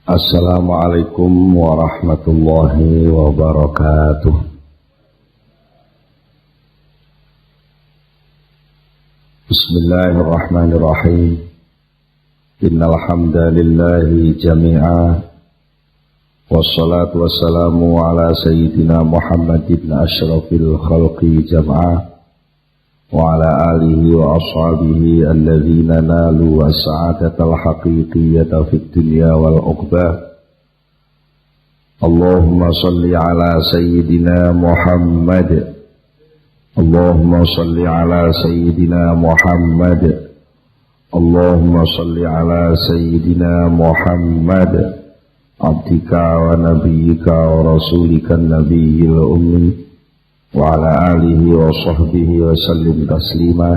Assalamualaikum warahmatullahi wabarakatuh. Bismillahirrahmanirrahim. Innal hamdalillahi jami'a wassalatu wassalamu ala sayyidina Muhammad ibn asyrafil khalqi jam'a wa ala alihi wa ashabihi alladhina nalu as-sa'adatal haqiqiyyata fid dunya wal uqbah. Allahumma salli ala sayyidina Muhammad, Allahumma salli ala sayyidina Muhammad, Allahumma salli ala sayyidina Muhammad, abdika wa nabiyyika wa rasulika nabiyil ummi wa ala alihi wa sahbihi wa sallim taslima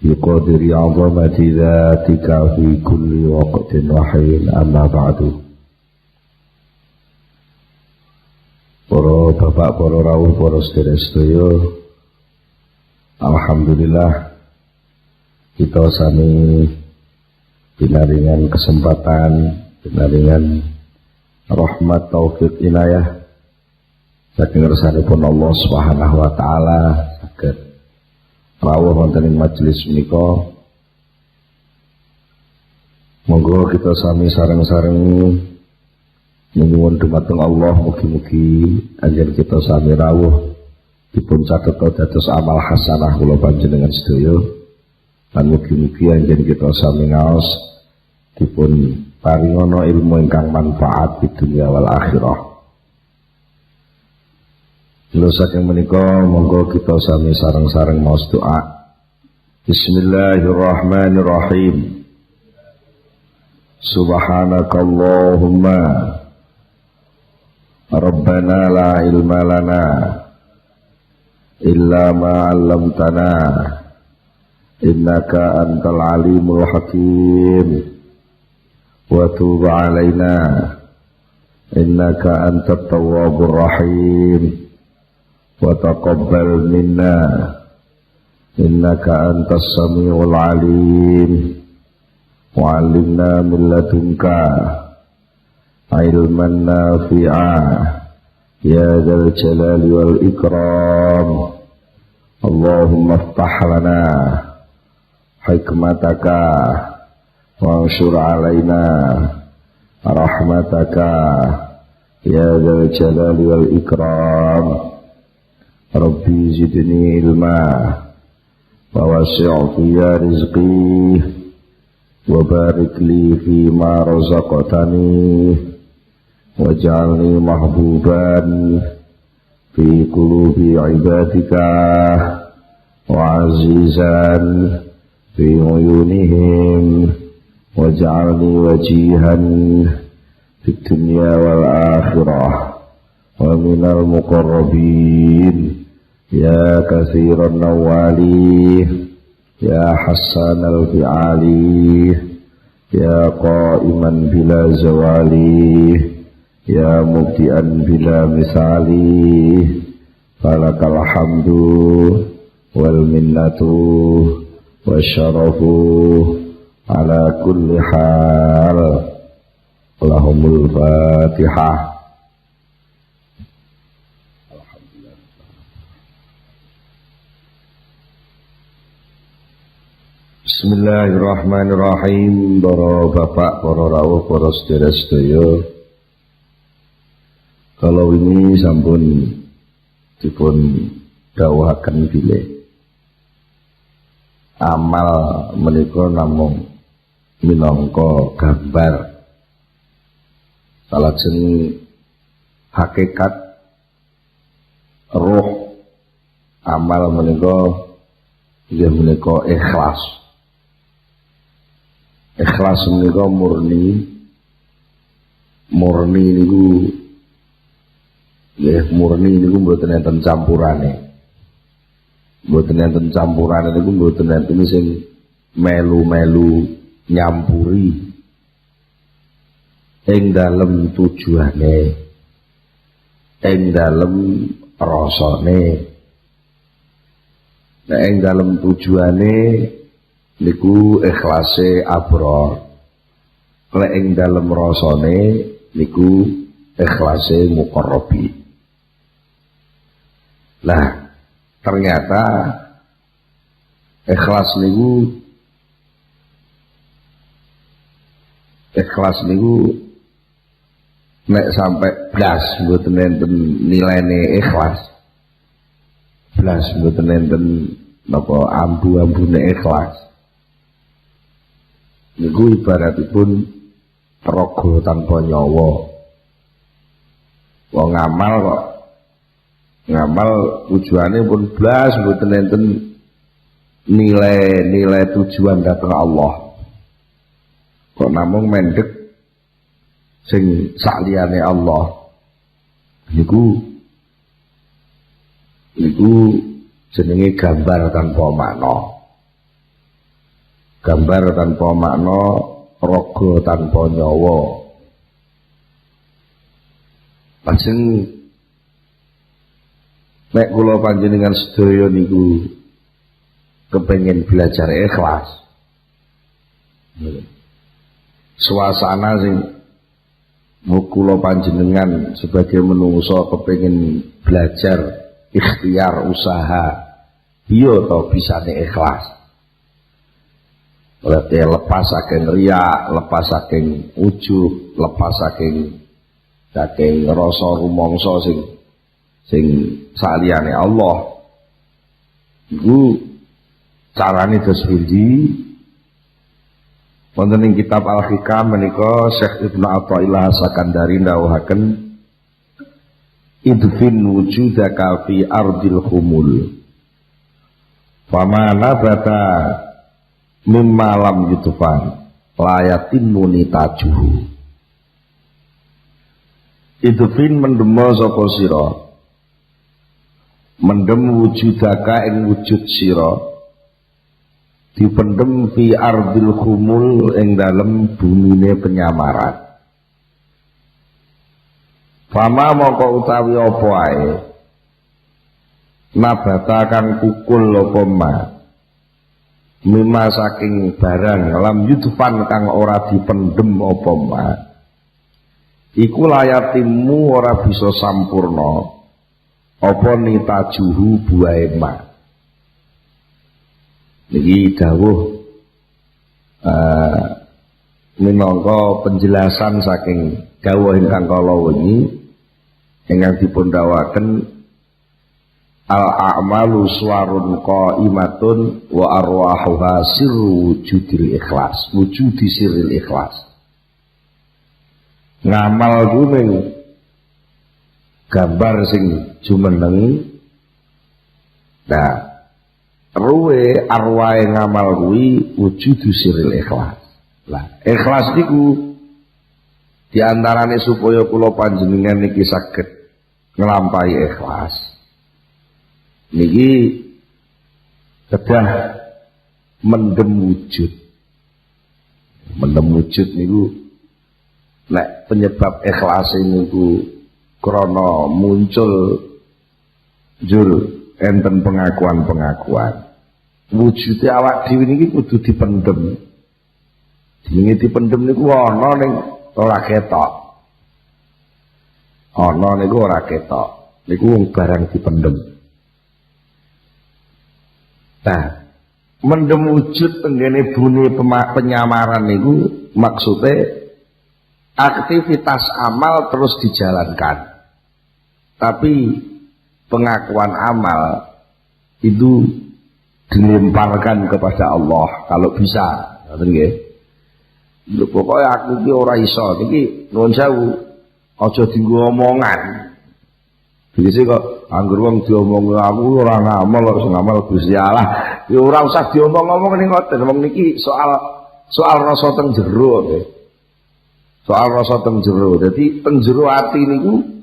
biqadri azamati dhatika fi kulli waqtin wa hin, amma ba'du. Para bapak, para rawuh, para sedherek, alhamdulillah kita sami pinaringan kesempatan, pinaringan rahmat taufik inayah saking ngersanipun Allah Subhanahu wa taala saged rawuh wonten ing majelis menika. Monggo kita sami sareng-sareng nyuwun dumateng Allah mugi-mugi anjen kita sami rawuh dipun catheta dados amal hasanah kula panjenengan sedaya, lan mugi-mugi anjen kita sami ngaos dipun paringana ilmu ingkang manfaat di dunia wal akhirah. Lho saking menika monggo kita sami sareng-sareng maos doa. Bismillahirrahmanirrahim. Subhanakallahumma Rabbana la ilma lana illa ma 'allamtana innaka antal alimul hakim wa tub 'alaina innaka antat tawwabur rahim wa taqabbal minna innaka antas samiul alim wa 'allimna min ladunka ilman nafi'a ya dzal jalali wal ikram. Allahumma iftah lana hikmataka wa anshur 'alaina rahmataka ya dzal jalali wal ikram. Rabbi zidni ilma wa wasi' fiya rizqi wa barik li fi ma razaqtani waj'alni mahbuban fi qulubi ibadika wa azizan fi uyunihim waj'alni wajihan fid dunya wal akhirah wa minal muqarrabin ya katsiran nawali ya hassanal fi'ali ya qa'iman bila zawali ya mubdi'an bila misali falakal hamdu wal minnatu wasyarafu ala kulli hal. Allahumul Fatihah. Bismillahirrahmanirrahim. Para bapak, para rawuh, para sedherek sedaya, kalau ini sampun dipun dawuhaken bilih amal menika namung minangka gambar salajeng hakikat roh amal menika inggih menika ikhlas. Ikhlas menika murni niku nggih, murni niku mboten enten campurane. Mboten enten campurane niku mboten enten sing melu-melu nyampuri ing dalem tujuane, ing dalem rasane. Nek ing dalem tujuane niku ikhlase abrar. lek ing dalem rasane niku ikhlase muqarrabi. Lah ternyata ikhlas niku nek sampai blas mboten enten nilaine ikhlas. Blas mboten enten napa ambu-ambune ikhlas. Niku ibaratipun raga tanpa nyawa. Wong ngamal kok ngamal tujuane pun blas mboten enten nilai tujuan datang Allah. Kok namung mendek sing sakliyane Allah. Niku jenenge gambar tanpa makna. Gambar tanpa makna, raga tanpa nyawa. Lajeng nek kula panjenengan sedaya niku kepengin belajar ikhlas. Suasana sing kula panjenengan sebagai menungso kepengin belajar ikhtiar usaha iya to bisane ikhlas. Lepas saking riya, lepas saking ujub, lepas saking rasa rumangsa sing saliyane Allah. Iku carane dos pundi? Wonten ing kitab Al-Hikam menika Syekh Ibnu Athaillah Sakandari ndhawuhaken idfin wujudaka fi ardil khumul fama nabata mimma lam yutfan layatin munitajuhu. Idfin mendemo sapa sira, mendem wujudaka ing wujud sira, dipendem fi ardil khumul ing dalem bumine penyamaran. Fama mongko utawi apa ae nabata kang kukul apa ma mimma saking barang lam yudfan kang ora dipendem apa ma iku layatimu ora bisa sampurna apa nitajuhu buahe ma. Niki dawuh minangka penjelasan saking dawuh ingkang kala wengi ingkang dipun dawuhaken al-a'malu suwarun qaimatun wa arwahuha sirru wujudil ikhlas, wujudi sirril ikhlas. Ngamal kuning gambar sing jumeneng. Nah, ruwe arwahe ngamal kuwi wujudu sirril ikhlas. Lah, ikhlas niku diantarane supaya kula panjenengan niki saged nglampahi ikhlas. Niki kedah mendem wujud. Mendem wujud niku nek penyebab ikhlas niku krana muncul jur enten pengakuan-pengakuan. Wujude awak dhewe niki kudu dipendem. Jenenge dipendem niku ana ning ora ketok. Ana niku ora ketok. Niku wong barang dipendem. Nah, mendem wujud tenggene bune penyamaran niku maksudnya aktivitas amal terus dijalankan. Tapi pengakuan amal itu dilemparkan kepada Allah kalau bisa. Ngoten nggih. Pokoknya aku iki ora iso niki nuwun sewu aja dienggo omongan. Dise kok anggur wong diomong aku ora ngamal kok sing ngamal Gusti Allah. Ya ora usah diomong-omong ning ngoten. Wong niki soal rasa teng jero nggih. Soal rasa teng jero. Dadi teng jero ati niku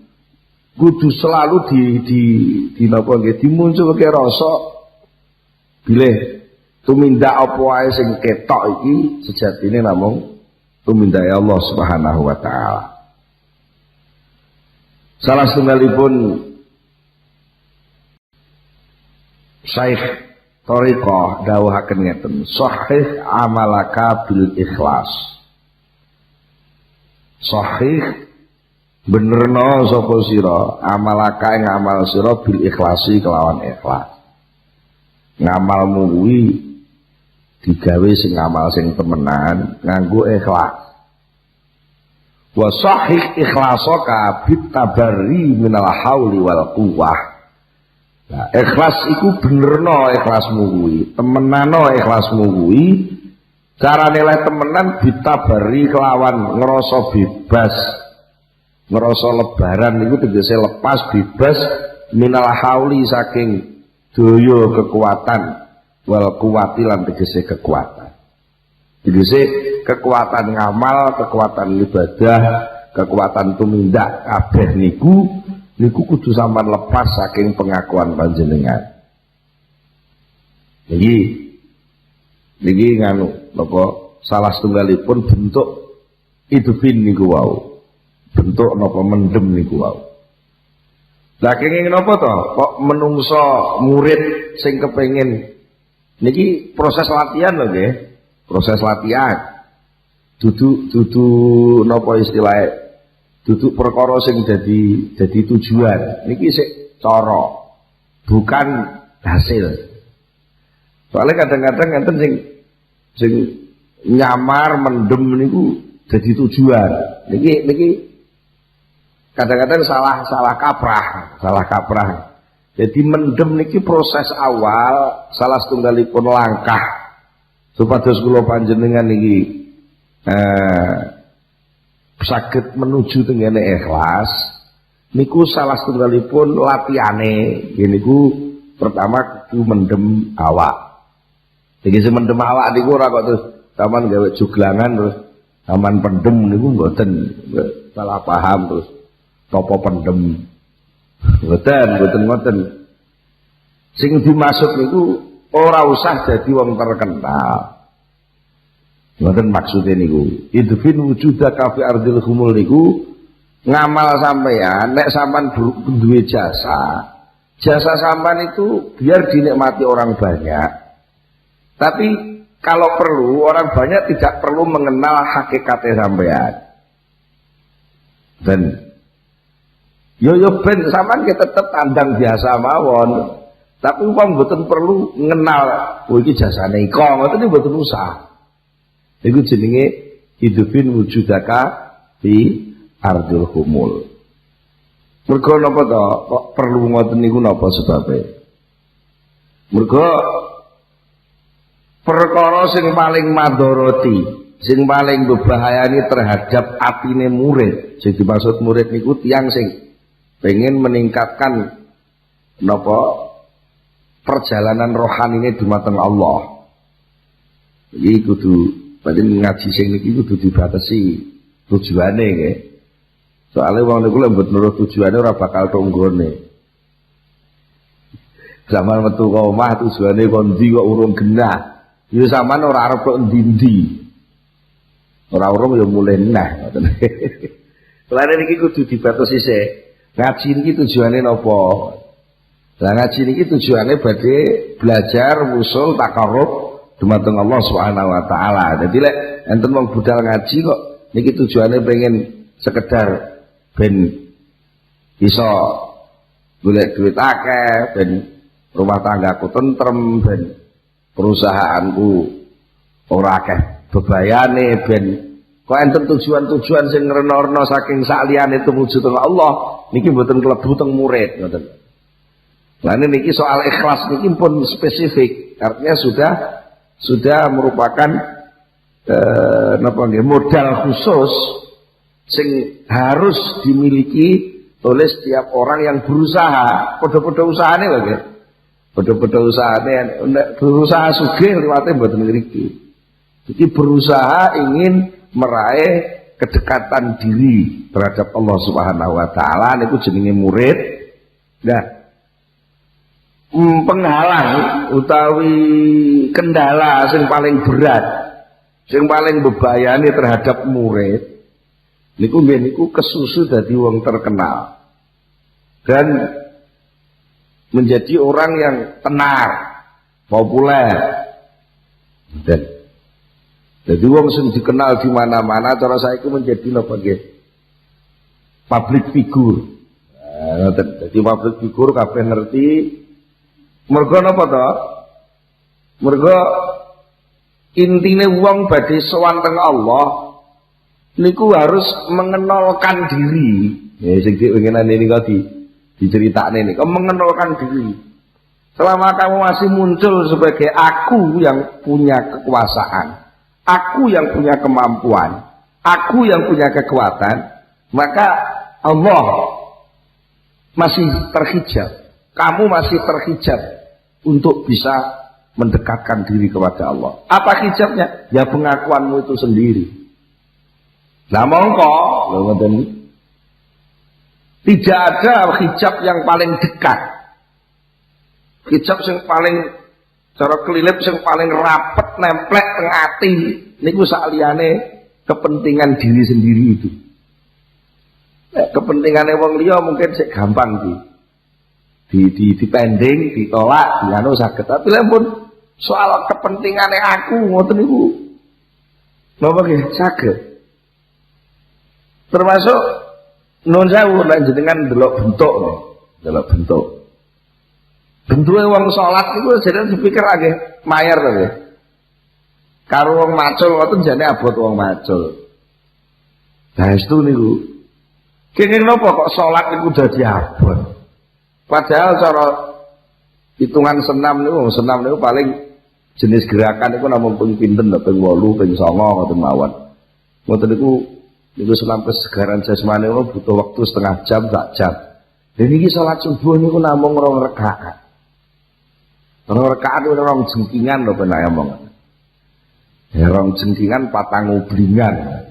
kudu selalu di napa nggih dimunculke rasa bilih tumindak apa wae sing ketok iki sejatine namung tumindak Allah Subhanahu wa taala. Salah setunggalipun Syekh Thariqah dawuhaken ngeten, sahih amalaka bil ikhlas. sahih benerno sapa sira amalaka ing amal sira bil ikhlasi kelawan ikhlas. Ngamalmu kuwi digawe sing ngamal sing temenan nganggo ikhlas. Wa sahih ikhlasoka bit tabarri minal hauli wal quwwah. Nah, ikhlas iku benerno ikhlasmu kuwi, temenano ikhlasmu kuwi. Carane leh temenan bitabari kelawan ngerasa bebas. Ngerasa lebaran niku tegese lepas bebas minal hauli saking daya kekuatan wal kuwati lan tegese kekuatan. Tegese kekuatan ngamal, kekuatan ibadah, kekuatan tumindak kabeh niku kudu sampean lepas saking pengakuan panjenengan. Niki nganu napa salah setunggalipun bentuk idufin niku wau. Bentuk napa mendem niku wau. Lah kenging napa to? Kok menungso murid sing kepengin niki proses latihan lho nggih. Proses latihan. Dudu napa istilahnya? Dudu perkara sing dadi tujuan. Niki sik cara, bukan hasil. Soalnya kadang-kadang enten sing nyamar mendem niku jadi tujuan. Niki kadang-kadang salah kaprah. Jadi mendem niki proses awal salah setunggalipun langkah supados kula panjenengan niki saged menuju tenggene ikhlas. Niku salah setunggalipun latihane. Niku pertama kudu mendem awak. Iki mendem awak niku ora kok terus sampean gawe juglangan terus sampean pendem niku mboten, salah paham terus topo pendem. Mboten ngoten. Sing dimaksud niku ora usah dadi wong terkenal. Mboten maksude niku. Idfin wujudaka fi ardil humul niku ngamal sampean nek sampean duwe jasa sampean itu biar dinikmati orang banyak. Tapi kalau perlu orang banyak tidak perlu mengenal hakikatnya sampean. Dan yo ben sampean kita tetep tandang biasa mawon. Tapi wong mboten perlu ngenal oh iki jasane iko, ngoten iki mboten usah. Iku jenenge hidupin wujudaka fi ardil humul. Mergo napa to? Kok perlu ngoten niku napa sebabe? Mergo perkara sing paling madharati, sing paling berbahayani terhadap atine murid. Sing dimaksud murid niku tiyang sing pengen meningkatkan napa perjalanan rohanine dumateng Allah. Iki kudu pancen ngaji sing niki kudu dibatasi tujuane nggih. Soale wong niku lek mboten nurut tujuane ora bakal tonggone. Zaman metu ka omah tujuane kon ndi kok urung genah. Ya sampean ora arep kok ndi-ndi. Ora urung ya mulai nah ngoten. Lare niki kudu dibatasi sik. Ngaji niki tujuane napa? Lah ngaji niki tujuane badhe belajar usul takarrub dumateng Allah Subhanahu wa taala. Dadi lek enten wong budal ngaji kok niki tujuane pengen sekedar ben iso golek duit akeh, ben rumah tanggaku tentrem, ben perusahaanku ora akeh bebayane, ben kok enten tujuan-tujuan sing ngrena-rena saking sakliyane tumuju teng Allah niki mboten klebu teng murid ngoten. Lah niki soal ikhlas niki pun spesifik, artinya sudah merupakan napa nggih modal khusus sing harus dimiliki oleh setiap orang yang berusaha. Padha-padha usahane lho nggih. Padha-padha usahane berusaha sugih liwate mboten ngriki. Jadi berusaha ingin meraih kedekatan diri terhadap Allah Subhanahu wa taala niku jenenge murid. Nah, penghalang utawi kendala sing paling berat, sing paling bebayani terhadap murid niku kesusu dadi wong terkenal dan menjadi orang yang tenar, populer. Dan jadi wong sing dikenal di mana-mana cara saiki menjadi napa nggih? public figure. Jadi public figure kabeh ngerti. Mergo napa to? Mergo intine wong badhe sowan teng Allah niku harus mengenalkan diri. Ya sing pengenan ini kok diceritakne niku mengenalkan diri. Selama kamu masih muncul sebagai aku yang punya kekuasaan, aku yang punya kemampuan, aku yang punya kekuatan, maka Allah masih terhijab. Kamu masih terhijab untuk bisa mendekatkan diri kepada Allah. Apa hijabnya? Ya pengakuanmu itu sendiri. Nah mongko, tidak ada hijab yang paling dekat. Hijab yang paling cara kelilip yang paling rapet nemplek teng ati niku saliyane kepentingan diri sendiri itu. Kepentingannya wong liya mungkin sik gampang dipending, ditolak, dianu saged. Tapi lamun soal kepentingannya aku ngoten niku napa nggih saged. Termasuk nun sewu nek jenengan delok bentuk. Bentuke wong salat niku jenengan dipikir agih mayar to nggih. Karo wong macul ngoten jane abot wong macul. Nah itu niku. Kenging napa kok salat niku dadi abot? Padahal cara hitungan senam niku paling jenis gerakan niku namung ping pinten to ping 8, ping 9 ngoten mawon. Ngoten niku senam kesegaran jasmani niku butuh waktu setengah jam, sak jam. Dan iki salat subuh niku namung 2 rakaat. 2 rakaat itu 2 jengkingan lho penak omong. Ya 2 jengkingan 4 ngublingan.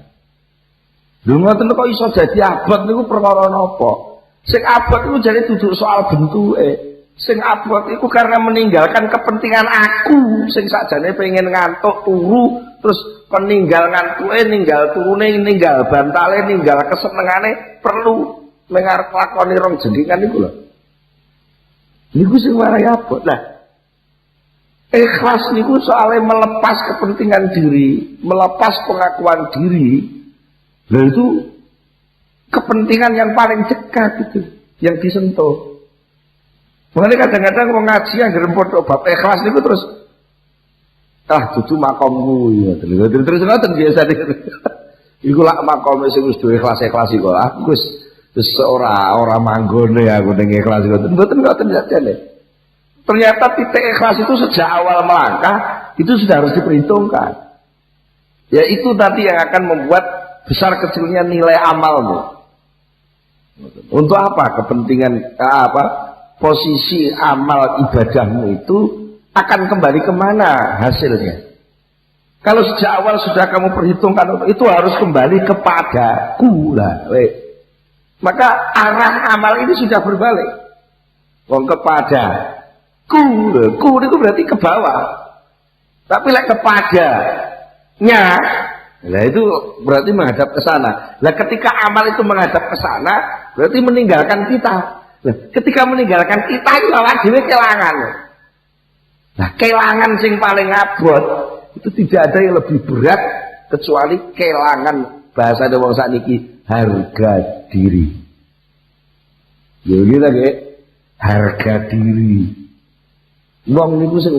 Lho ngoten kok iso dadi abot niku perkara napa? Sing abot iku jane duduk soal bentuke. Sing abot iku karena meninggalkan kepentingan aku sing sakjane pengen ngantuk turu terus peninggal ngantuke, ninggal turune, ninggal bantale, ninggal kesenengane perlu mengarep lakoni 2 jengkingan niku lho. Niku sing marai abot. Lah ikhlas niku soalnya melepas kepentingan diri, melepas pengakuan diri. Nah itu kepentingan yang paling dekat itu yang disentuh. Makanya kadang-kadang wong ngaji yang gerempot bab ikhlas niku terus dudu makommu ya. Terus ngoten biasa iku lak makome sing wis duwe ikhlas-ikhlas kok. Aku wis ora manggone aku ning ikhlas ngoten. Mboten jane. Ternyata titik ikhlas itu sejak awal melangkah itu sudah harus diperhitungkan. Ya itu nanti yang akan membuat besar kecilnya nilai amalmu. Untuk apa? Kepentingan posisi amal ibadahmu itu akan kembali kemana hasilnya? Kalau sejak awal sudah kamu perhitungkan itu harus kembali kepadaku lah. Maka arah amal ini sudah berbalik. Kepada ku itu berarti ke bawah. Tapi kepadanya, lah itu berarti menghadap ke sana. Lah ketika amal itu menghadap ke sana, berarti meninggalkan kita. Lah ketika meninggalkan kita itu awak dhewe kelangan. Nah, kelangan sing paling abot itu tidak ada yang lebih berat kecuali kelangan bahasa wong sakniki harga diri. Ya gitu nggih, harga diri. Wong niku sing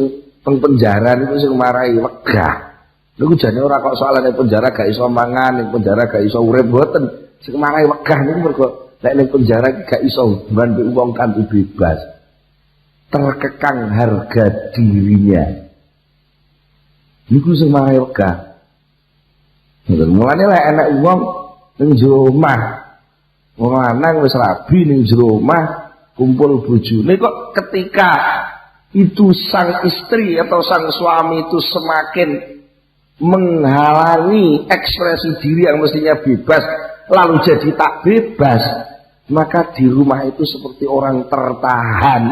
teng penjara niku sing marahi wegah. Niku jane ora kok soalane penjara gak iso mangan, ning penjara gak iso urip mboten. Sing marahi wegah niku mergo nek ning penjara gak iso hubungan mbek wong kanthi bebas. Terkekang harga dirinya. Niku sing marahi wegah. Mulane lek enek wong ning jero omah. Wong lanang wis rabi ning jero omah kumpul bojone kok ketika itu sang istri atau sang suami itu semakin menghalangi ekspresi diri yang mestinya bebas lalu jadi tak bebas, maka di rumah itu seperti orang tertahan.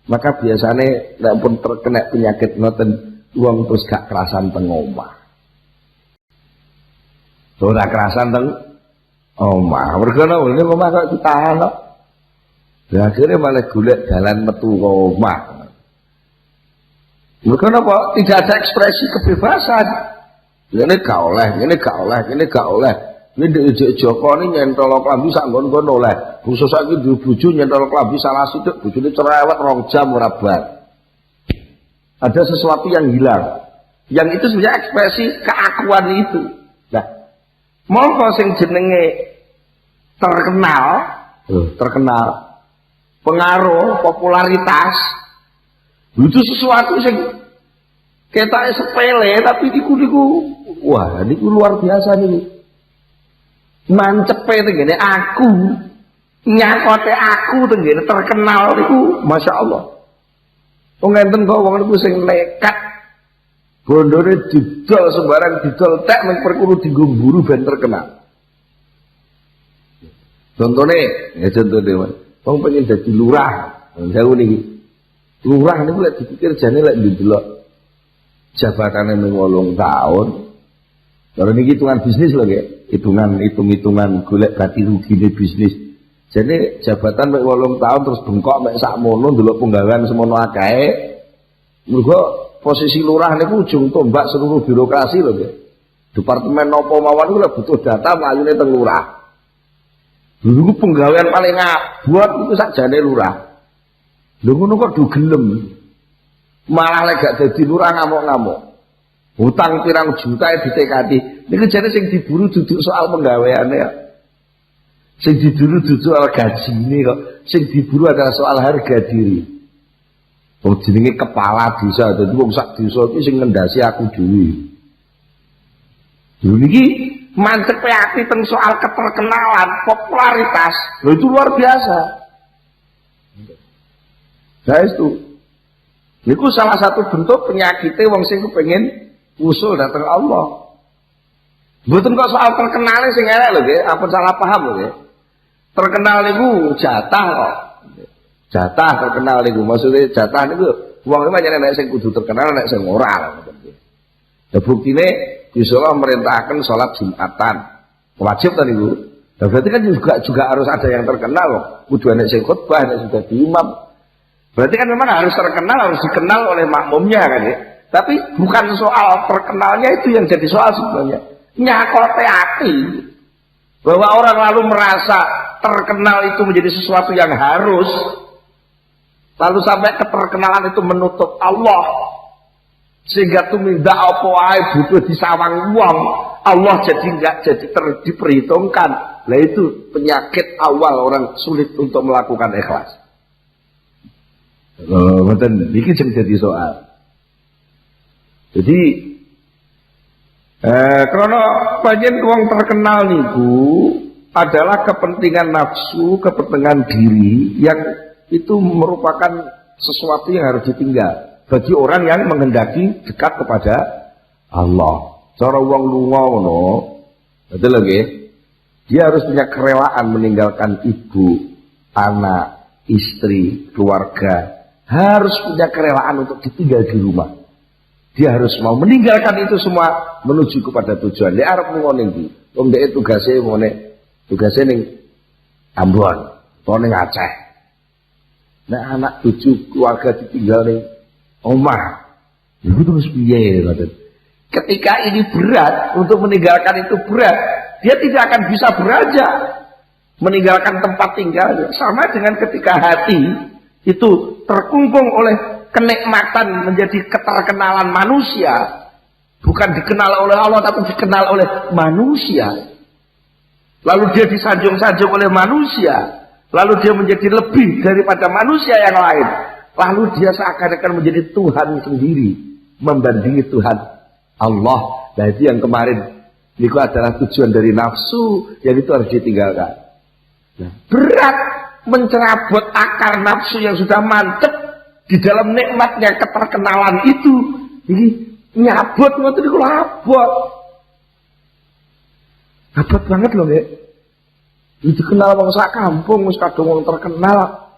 Maka biasanya nek pun terkena penyakit ngoten wong terus gak kerasan teng omah. Ora kerasan teng omah. Mergo nang omah kok ditahan kok. Lah akhirnya malah golek dalan metu ke omah. Mereka apa? Tidak ada ekspresi kebebasan. Ini gak oleh, ini gak oleh, ini gak oleh. Ini Joko ini nyentol klambi sak nggon-nggon oleh. Khusus saiki duwe bojo nyentol klambi salah sithik bojone cerewet 2 jam ora bar. Ada sesuatu yang hilang. Yang itu sebenarnya ekspresi keakuan itu. Nah, mongko sing jenenge terkenal, pengaruh, popularitas, itu sesuatu sing ketake sepele tapi niku wah niku luar biasa nih. Mancepe tenggene aku, nyakote aku tenggene terkenal niku Masya Allah. Wong enten kok wong niku sing nekat bondone didol sembarang didol tek men perkuru dienggo mburu ben terkenal. Contone wong pengen dadi lurah, jauh niki. Lurah niku lek dipikir jane lek ndelok jabatane mung 8 tahun. Kalau niki hitungan bisnis lho nggih. Hitung-hitungan golek ganti rugine bisnis. Jadi jabatan mek 8 tahun terus bengkok mek sakmono ndelok penggawean semono akeh. Mergo posisi lurah niku ujung tombak seluruh birokrasi lho nggih. Departemen napa mawon iku butuh data mlayune teng lurah. Dulu penggawean paling abot itu sakjane lurah. Lho ngono kok do gelem. Malah lek gak dadi lurah ngamuk-ngamuk. Hutang pirang juta ditekati. Niku jane sing diburu duduk soal penggaweane ya. Sing diburu duduk soal gajine kok. Sing diburu adalah soal harga diri. Oh jenenge kepala desa, dadi wong sak desa iki sing ngendhasi aku dhewe. Dulu niki mancepe ati teng soal keterkenalan, popularitas. Lho itu luar biasa. Guys tuh. Niku salah satu bentuk penyakitnya wong sing kepengin usul datang Allah. Mboten kok soal terkenal sing elek lho nggih, ampun salah paham lho nggih. Terkenal niku jatah kok. Jatah terkenal niku maksudnya jatah niku wong iki pancen nek sing kudu terkenal nek sing ora. Ya buktine Gusti Allah merintahkan salat Jumatan. Wajib ta niku. Nah, berarti kan juga harus ada yang terkenal kok. Kudu ana sing khotbah, nek sudah imam. Berarti kan memang harus terkenal, harus dikenal oleh makmumnya kan ya. Tapi bukan soal terkenalnya itu yang jadi soal sebenarnya. Nyakote hati bahwa orang lalu merasa terkenal itu menjadi sesuatu yang harus, lalu sampai keterkenalan itu menutup Allah, sehingga tumindak apa wae butuh disawang wong, Allah jadi enggak jadi diperhitungkan. Nah itu penyakit awal orang sulit untuk melakukan ikhlas. Betul, ini jadi soal. Jadi karena bagian uang terkenal niku adalah kepentingan nafsu, kepentingan diri yang itu merupakan sesuatu yang harus ditinggal bagi orang yang menghendaki dekat kepada Allah. Cara wong lunga ngono, betul lagi. Dia harus punya kerelaan meninggalkan ibu, anak, istri, keluarga. Harus punya kerelaan untuk ditinggal di rumah. Dia harus mau meninggalkan itu semua menuju kepada tujuan. Dia arep ngene iki. Wong dhek tugase ning Ambon, utawa ning Aceh. Nek anak cucu keluarga ditinggal ning omah. Iku terus piye ngoten. Ketika ini berat, untuk meninggalkan itu berat, dia tidak akan bisa beranjak meninggalkan tempat tinggalnya. Sama dengan ketika hati itu terkungkung oleh kenikmatan menjadi keterkenalan manusia, bukan dikenal oleh Allah tapi dikenal oleh manusia, lalu dia disanjung-sanjung oleh manusia, lalu dia menjadi lebih daripada manusia yang lain, lalu dia seakan-akan menjadi Tuhan sendiri membandingi Tuhan Allah. Nah itu yang kemarin itu adalah tujuan dari nafsu yang itu harus ditinggalkan. Nah, berat mencerabut akar nafsu yang sudah mantep di dalam nikmatnya keterkenalan itu. Ini nyabut ngoten niku abot. Abot banget loh, Nggih. Dikenal wong sak kampung wis kadung wong terkenal.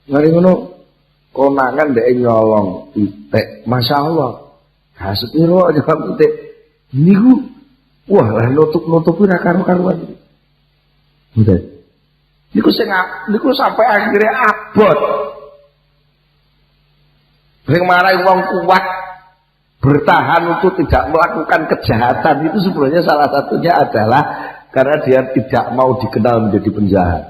Mari ngono konangan ndek nyolong pitik. Masyaallah. Ha sepiro nyolong pitik. Niku wah lah nutup-nutupi ra karo-karuan. Mboten. Niku sampai akhirnya abot. Sing marai wong kuat bertahan untuk tidak melakukan kejahatan itu sebenarnya salah satunya adalah karena dia tidak mau dikenal menjadi penjahat.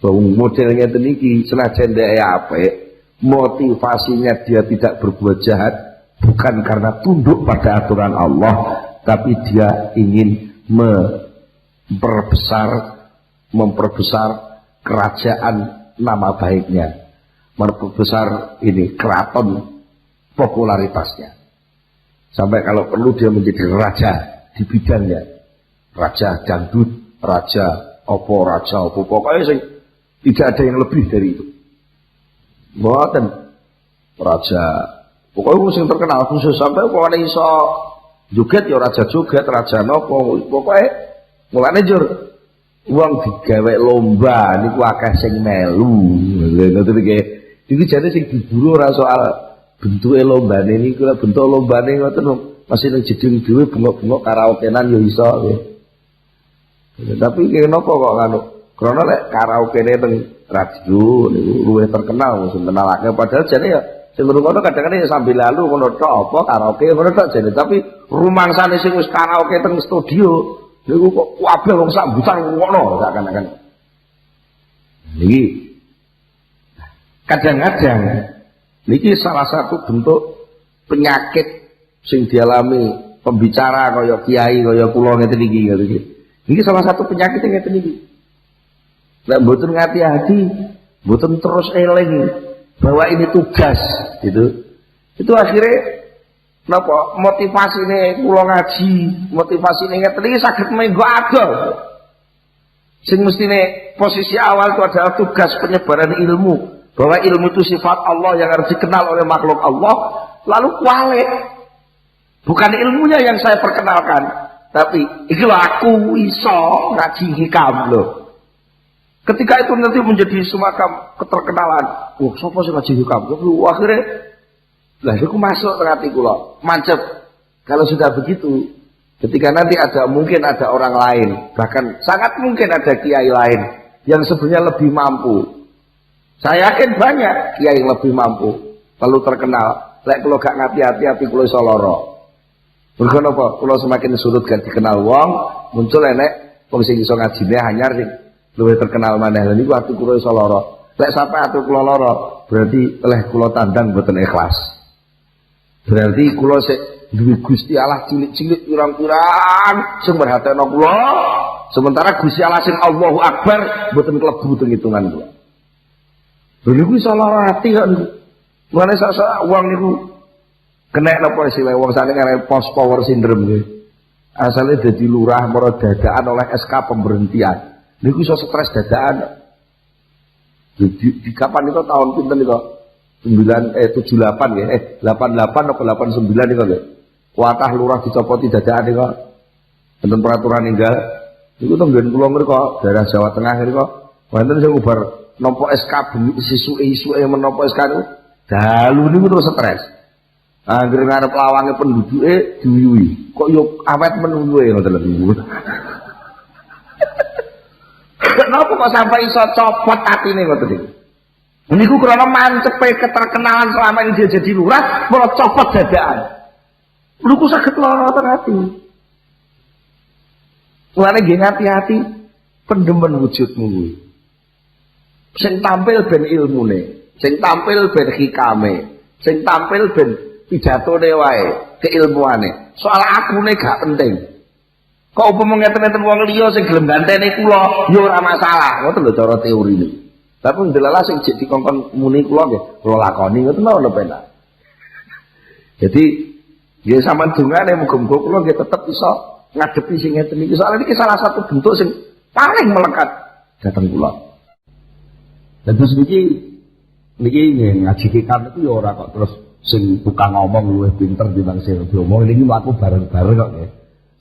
Modelnya teniki senajan dia apik, motivasinya dia tidak berbuat jahat bukan karena tunduk pada aturan Allah, tapi dia ingin memperbesar kerajaan nama baiknya, memperbesar ini keraton popularitasnya, sampai kalau perlu dia menjadi raja di bidangnya, raja dangdut, raja opo, pokoknya sih tidak ada yang lebih dari itu. Mboten raja, pokoknya musim terkenal khusus sampai pokoknya iso joget ya raja joget, raja nopo, pokoknya mulane jur uang digawe lomba niku akeh sing melu. Lha ngoten iki jane sing diburu ora soal bentuke lombane niku, bentuk lombane ngoten masih ning jeding dhewe bengok-bengok karaokenan ya iso nggih. Tapi kenapa kok anu? Karena lek karaokene teng radio niku luwih terkenal sing kenalake, padahal jane ya sing ngono kadang-kadang ya sambil lalu ngono tok apa karaoke ngono tok jane, tapi rumangsane sing wis karaoke teng studio niku kok kabeh wong sambutan ngono seakan-akan. Niki kadang-kadang niki salah satu bentuk penyakit sing dialami pembicara kaya kiai kaya kula ngeten iki nggih. Niki salah satu penyakit yang ngeten iki. Nek mboten ngati-hati, mboten terus eling bahwa ini tugas gitu. Itu akhirnya napa motivasine kula ngaji, motivasine ngeten iki saged menggo adol. Sing mestine posisi awal itu adalah tugas penyebaran ilmu, bahwa ilmu itu sifat Allah yang harus dikenal oleh makhluk Allah, lalu kualik. Bukan ilmunya yang saya perkenalkan, tapi ikilah aku iso ngaji hikam loh. Ketika itu nanti menjadi semacam keterkenalan, sapa sing ngaji hikam? Akhirnya lah aku masuk ke hati kula, mancep. Kalau sudah begitu, ketika nanti mungkin ada orang lain, bahkan sangat mungkin ada kiai lain yang sebenarnya lebih mampu. Saya yakin banyak kiai yang lebih mampu, lalu terkenal. Lek kula gak ngati-hati ati kula iso lara. Mergo napa? Kula semakin surut gak dikenal wong, muncul enek wong sing iso ngajine anyar sing luwih terkenal maneh. Lha niku ati kula iso lara. Lek sampai ati kula lara, berarti oleh kula tandang mboten ikhlas. Berarti kula sik duwe Gusti Allah cilik-cilik pirang-pirang sing merhatekno kula, sementara Gusti Allah sing Allahu Akbar mboten klebu teng hitungan kula. Lha niku iso lara ati kok niku. Mulane sak wong niku kena napa istilah wong sakniki ngarep post power syndrome nggih. Asale dadi lurah mara dadakan oleh SK pemberhentian. Niku iso stres dadakan. Di kapan itu tahun pinten itu? 78 nggih. 88 apa 89 niku nggih. Kuatah lurah dicopoti dadakan niku. Wonten peraturan ninggal. Niku tenggen kula mriko daerah Jawa Tengah niku wonten sing ubar nampa SK isu-isuke menapa SK niku. Dalu niku terus stres. Anggere ngarep lawange penduduke diwiwi. Kok yo awet menunggu ngoten lho. Kenapa kok sampai iso copot atine ngoten iki? Niku krana mancepe keterkenalan selama ini dia jadi lurah, malah copot dadakan. Lho kok saged lara ten ati. Mulane nggih hati-hati pendemen wujudmu kuwi. Sing tampil ben ilmune, sing tampil ben hikame, sing tampil ben pidatone wae, keilmuane. Soal akune gak penting. Kok upama ngeten-ngeten wong liya sing gelem ganteni kula, ya ora masalah. Ngoten lho cara teorine. Tapi ndelala sing jek dikongkon muni kula nggih, kula lakoni ngoten lho penak. Jadi ya sampean dongane muga-muga kula nggih tetep iso ngadepi sing ngeten iki. Soale iki salah satu bentuk sing paling melekat dhateng kula. Dan terus niki nggih ngaji hikam itu ya ora kok terus sing tukang ngomong luwih pinter dibanding sing ngomong ini mlaku bareng-bareng kok nggih.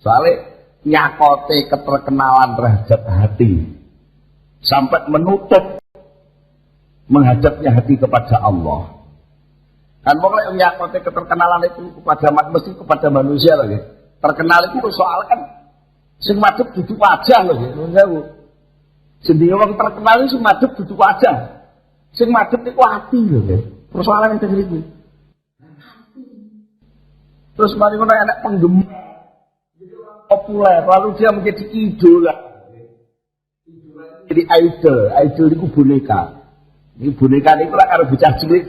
Soale nyakote keterkenalan terhadap hati sampai menutup menghadapnya hati kepada Allah. Kan pokoknya nyakote keterkenalan itu kepada mesti kepada manusia lagi. Terkenal itu soal kan sing madhep duduk wajah lho nggih. Sendiri wong terkenal itu sing madhep duduk wajah. Sing madhep niku ati lho nggih. Persoalan yang iki. Terus mari ngono enek penggemar. Jadi orang populer, lalu dia menjadi idola. Jadi idol itu boneka. Ini boneka itu lah kalau bocah cilik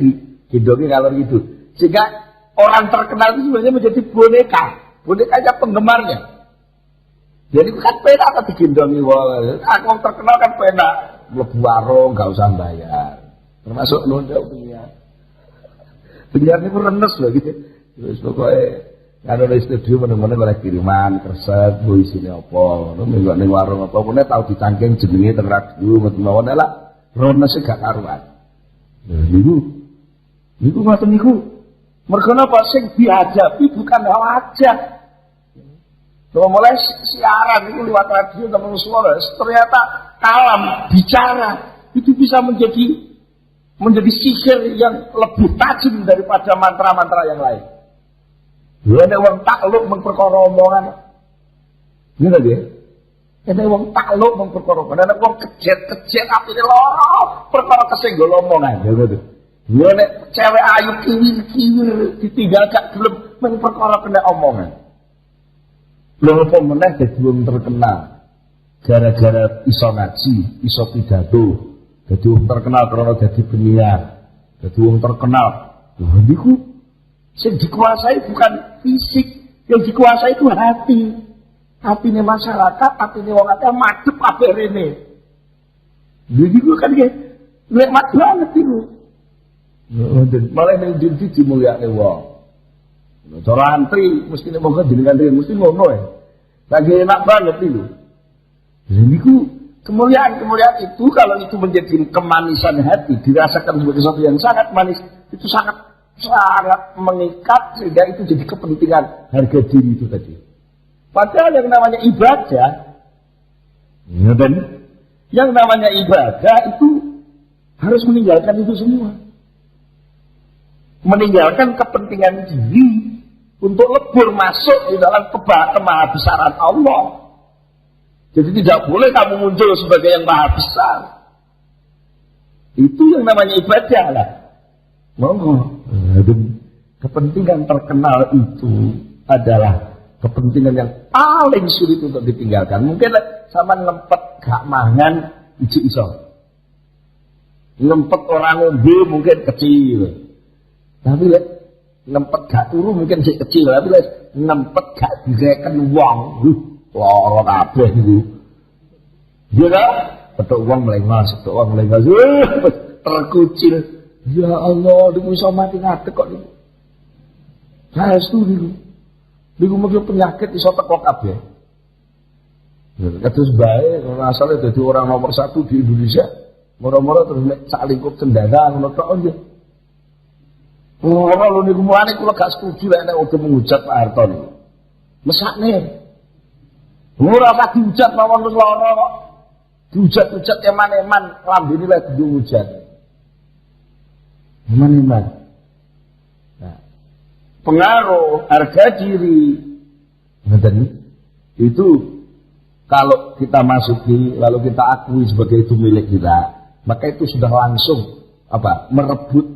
gendongnya kalau gitu. Sehingga orang terkenal itu sebenarnya menjadi boneka. Bonekanya penggemarnya. Jadi kan pena kan digendongi wong. Aku terkenal kan pena. Mlebu warung enggak usah bayar. Termasuk nonton penyiar. Penyiar itu renes loh gitu. Terus pokoknya ada di studio mana-mana oleh kiriman, kerset, bu isinya apa, minggu ning warung apa, pun tahu ditangking jenenge teng radio, mawon lah, renes gak karuan. Niku ngoten niku. Mergo napa sing dihadapi bukan wajah. Kalau mulai siaran itu lewat radio dan suara, ternyata kalam bicara itu bisa menjadi sihir yang lebih tajam daripada mantra-mantra yang lain. Ya ada wong takluk mengperkara omongan. Ngene nggih. Ada wong takluk mengperkara omongan, ada wong kejet atine lara perkara kesenggol omongan. Ya ngono. Ya nek cewek ayu kiwir ditinggal gak gelem mengperkara kena omongan. Lha apa meneh dadi wong terkenal. Gara-gara iso ngaji, iso pidato, dadi wong terkenal karena dadi penyiar, dadi wong terkenal. Lha niku yang dikuasai bukan fisik, yang dikuasai itu hati. Hatine masyarakat, hatine wong akeh madhep kabeh rene. Jadi gue kan kayak nikmat banget itu. Malah ning ndi dimulyakne wong. Cara antri mesti nek monggo jenengan mesti ngono ya. Lagi enak banget itu. Jadi ku kemuliaan itu kalau itu menjadi kemanisan hati, dirasakan sebagai sesuatu yang sangat manis, itu sangat mengikat sehingga itu jadi kepentingan harga diri itu tadi. Padahal yang namanya ibadah, ya dan yang namanya ibadah itu harus meninggalkan itu semua, meninggalkan kepentingan diri untuk lebur masuk di dalam kemahabesaran Allah. Jadi tidak boleh kamu muncul sebagai yang maha besar. Itu yang namanya ibadah lah. Monggo. Kepentingan terkenal itu adalah kepentingan yang paling sulit untuk ditinggalkan. Mungkin sama ngempet gak mangan iji iso. Ngempet orang ngombe mungkin kecil. Tapi ngempet gak turu mungkin sih kecil. Tapi ngempet gak direken wong. Lara kabeh niku. Dia kan petuk wong melengos, terkucil. Ya Allah, niku iso mati ngadeg kok niku. Saestu niku. Niku mungkin penyakit iso teko kabeh. Terus bae asale dadi orang nomor 1 di Indonesia. Moro-moro terus nek sak lingkup cendana ngono tok nggih. Ora lho niku mulane kula gak setuju lek nek uga menghujat Pak Harto niku. Mesakne. Ora usah dihujat mawon wis lara kok. Dihujat-hujat eman-eman lambene lek dihujat. Eman-eman. Nah, pengaruh harga diri itu kalau kita masuki lalu kita akui sebagai itu milik kita, maka itu sudah langsung merebut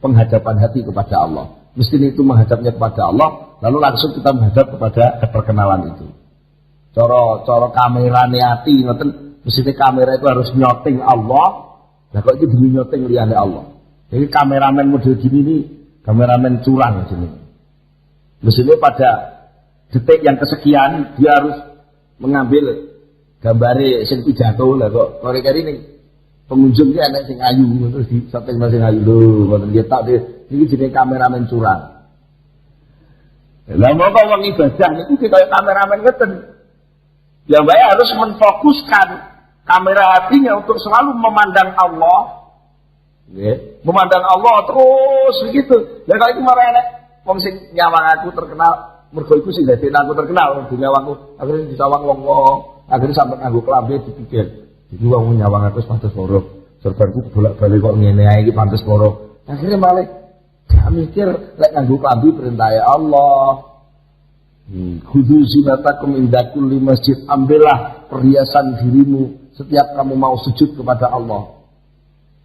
penghadapan hati kepada Allah. Mestinya itu menghadapnya kepada Allah, lalu langsung kita menghadap kepada keterkenalan itu. Cara kamerane hati ngoten, mestinya kamera itu harus nyoting Allah. Nah kok itu demi nyoting liyane Allah. Jadi kameramen model gini nih, kameramen curang sini. Mestinya pada detik yang kesekian dia harus mengambil gambare sing pidato lah kok. Kari-kari nih pengunjungnya anak sing ayu terus di setting sing ayu lho, ngoten nggih tak iki jenenge kameramen curang. Lah mongko wong ibadah niku kaya kameramen ngeten. Ya baik harus menfokuskan kamera hatinya untuk selalu memandang Allah. Nggih, memandang Allah terus begitu. Lah kalau itu marah enek wong sing nyawang aku terkenal, mergo iku sing dadi aku terkenal di nyawangku. Akhirnya disawang wong-wong, akhirnya sampe nganggo klambi dipikir. Iki wong nyawang aku pantes loro. Serbanku bolak-balik kok ngene ae iki pantes loro. Akhirnya malah gak mikir lek nganggo klambi perintah Allah. Khudu zinatakum inda kulli masjid, ambillah perhiasan dirimu setiap kamu mau sujud kepada Allah.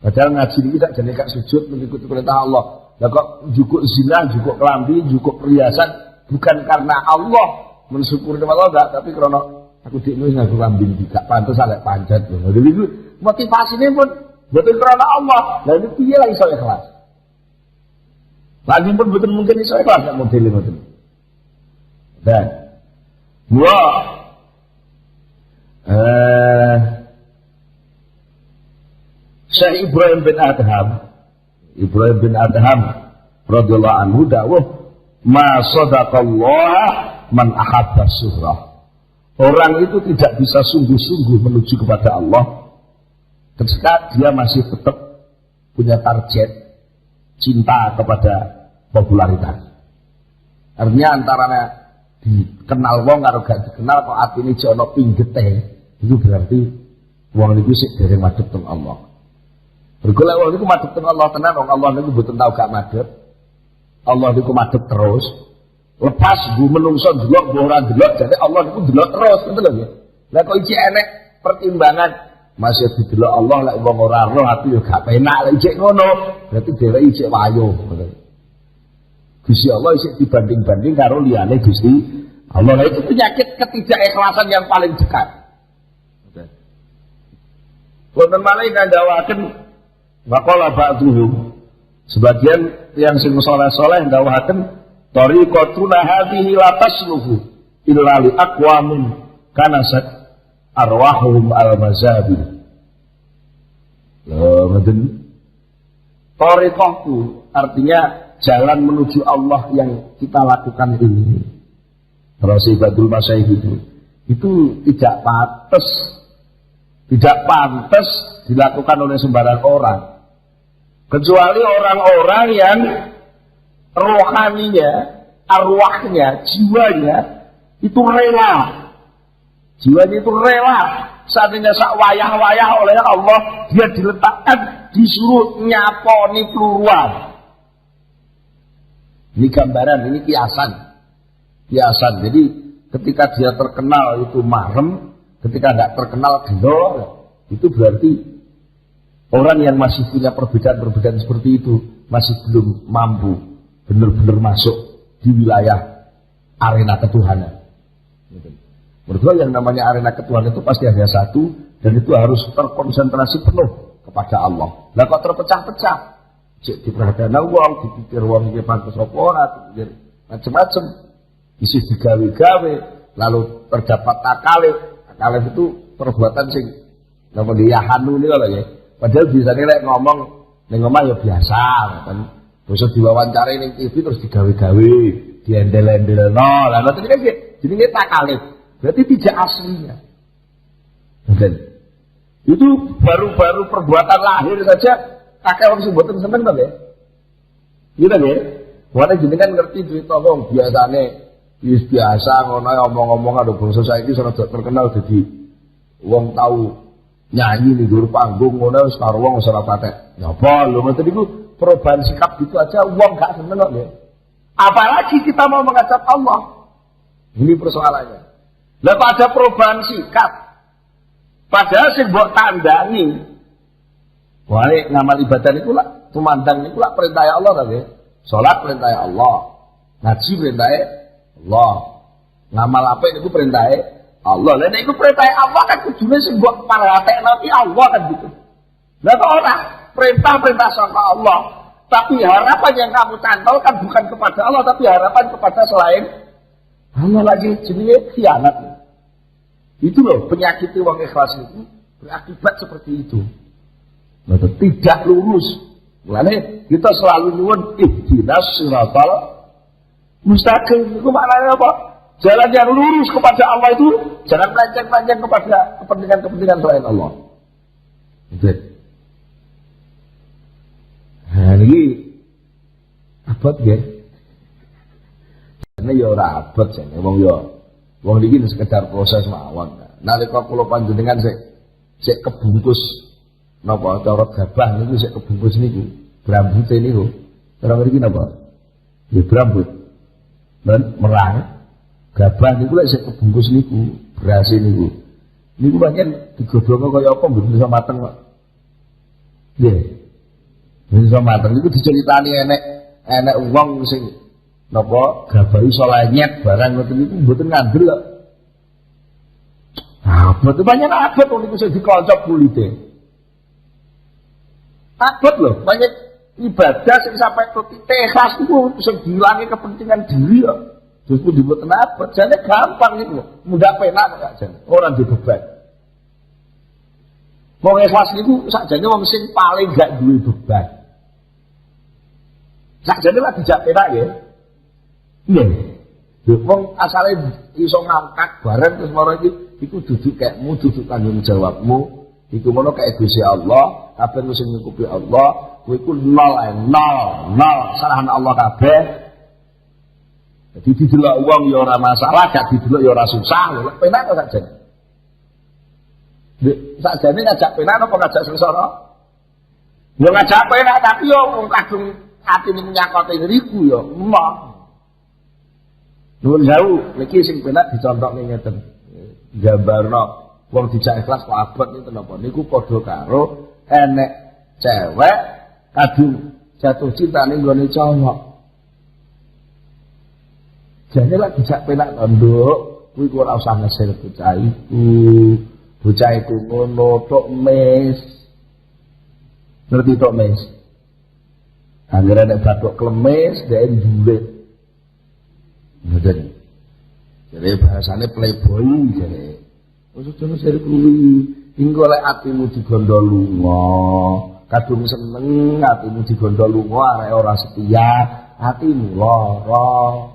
Padahal ngaji ini tidak jadi gak sujud mengikuti perintah Allah. Lah kok cukup zina, cukup kelambi, cukup perhiasan bukan karena Allah mensyukuri nikmat Allah enggak, tapi karena aku dikne ngaku kambing gak pantes alek pancet. Jadi itu motivasine pun betul karena Allah. Lah itu piye lah iso ikhlas? Lagi pun betul mungkin iso ikhlas nek modele ngoten. Dan dua Syekh Ibrahim bin Adham radhiyallahu anhu dawuh ma sadaqallah man ahabba syuhrah. Orang itu tidak bisa sungguh-sungguh menuju kepada Allah ketika dia masih tetap punya target cinta kepada popularitas. Artinya antaranya dikenal wong karo gak dikenal kok atine jono pinggete, itu berarti wong niku sik dereng madhep teng Allah. Bergolek wong niku madhep teng Allah tenan, wong Allah niku mboten tau gak madhep. Allah niku madhep terus. Lepas bu menungso delok ora delok, jadi Allah niku delok terus, ngoten lho nggih. Lah kok iki enek pertimbangan masih didelok Allah lek wong ora roh ati yo gak penak lek isih ngono. Berarti dheweke isih wayo, ngoten. Gusti Allah isih dibanding-banding karo liyane Gusti Allah. Nah, itu penyakit ketidakikhlasan yang paling dekat. Wonten malih ngandhawaken waqala ba'dhum, sebagian yang sing saleh-saleh ngandhawaken tariqatuna hadhihi la tasluhu illa li aqwamin kanasat arwahuhum al-mazabi. Lho ngoten. Tariqahku artinya jalan menuju Allah yang kita lakukan ini. Rasibatul masyayikh itu tidak pantas dilakukan oleh sembarang orang, kecuali orang-orang yang rohaninya, arwahnya, jiwanya itu rela. Jiwanya itu rela. Saatnya sak wayah-wayah oleh Allah dia diletakkan disuruh nyaponi keluar. Ini gambaran, ini kiasan. Jadi ketika dia terkenal itu mahrem, ketika tidak terkenal gelo, itu berarti orang yang masih punya perbedaan-perbedaan seperti itu masih belum mampu benar-benar masuk di wilayah arena ketuhanan. Berdua yang namanya arena ketuhanan itu pasti hanya satu, dan itu harus terkonsentrasi penuh kepada Allah. Lah kok terpecah-pecah? Cek diperhatikan uang, dipikir uang iki pantes apa ora, dipikir macam-macam. Isi digawe-gawe, lalu terdapat takalif itu perbuatan sing namanya yahanu ini kalau ya. Padahal biasanya lek ngomong ning omah ya biasa kan. Terus diwawancari ning TV terus digawe-gawe, diendel-endelno. Lah ngoten iki jenenge takalif. Berarti tidak aslinya. Dan itu baru-baru perbuatan lahir saja akeh wong sing mboten seneng to nggih. Iya nggih. Wong jenengan ngerti cerita wong biasane wis biasa ngono ngomong-ngomong karo bangsa saiki rada terkenal dadi wong tau nyanyi ning dhuwur panggung ngono wis karo wong ora patek. Nyapa lho ngoten niku perubahan sikap gitu aja wong gak seneng kok nggih. Apalagi kita mau mengajak Allah. Ini persoalannya. Lah pada perubahan sikap padahal sing mbok tandangi wae ngamal ibadah niku lak tumandang niku lak perintah Allah ta nggih. Salat perintah Allah, ngaji perintah Allah, ngamal apik niku perintah Allah. Lah nek iku perintah Allah kan kudune sing mbok paratekno iki Allah kan gitu. Lah kok ora perintah-perintah saka Allah, tapi harapan yang kamu cantolkan bukan kepada Allah tapi harapan kepada selain Allah. Lagi jenenge khianat. Itu loh penyakit wong ikhlas itu berakibat seperti itu. Tidak lurus. Mulane kita selalu nyuwun ihdinas siratal mustaqim. Itu maknanya apa? Jalan yang lurus kepada Allah itu jangan melenceng-melenceng kepada kepentingan-kepentingan selain Allah. Itu. Nah, ini abot ya. Karena ya ora abot jane wong iki sekedar proses mawon. Nalika kula panjenengan sik kebungkus napa cara gabah niku sik kebungkus niku, brambute niku. Cara mriki napa? Ya brambut. Dan merang gabah niku lek sik kebungkus niku, beras niku. Niku pancen digodhongo kaya apa mboten iso mateng kok. Nggih. Mboten iso mateng niku diceritani enek wong sing napa gabai iso lenyet barang ngoten niku mboten ngandel kok. Abot banyak abot wong niku sing dikoncop kulite. Abot lho, banyak ibadah sing sampai titik ikhlas niku sing dilangi kepentingan diri kok. Terus pun dibuat abot, jane gampang niku. Mudah penak kok jane, ora dibeban. Wong ikhlas niku sakjane wong sing paling gak duwe beban. Sakjane lagi jak penak ya. Nggih. Wong asale iso ngangkat bareng terus maro iki iku duduk kekmu, duduk tanggung jawabmu. Iku ngono kaya Gusti Allah, kabeh sing nyukupi Allah, kowe iku nol, sarahan Allah kabeh. Jadi didelok wong ya ora masalah, gak didelok ya ora susah, lho penak kok sakjane. Sakjane ngajak penak apa ngajak sengsara? Ya ngajak penak tapi yo wong kadung atine nyakote ngriku ya, emah. Nuwun sewu, niki sing penak dicontokke ngeten. Gambarno wong dijak ikhlas kok abot niku napa? Niku padha karo enek cewek kadung jatuh cinta ning gone cowok. Jane lak dijak penak nduk, kuwi ora usah ngesil bocah iku. Bocah iku ngono tok mes. Ngerti tok mes? Anggere nek bathuk klemes dhek ndulit. Ngoten. Jadi bahasane playboy jare. Wis aja seri kuwi. Engko lek atimu digondo lunga, kadung seneng atimu digondo lunga arek ora setia, atimu lara.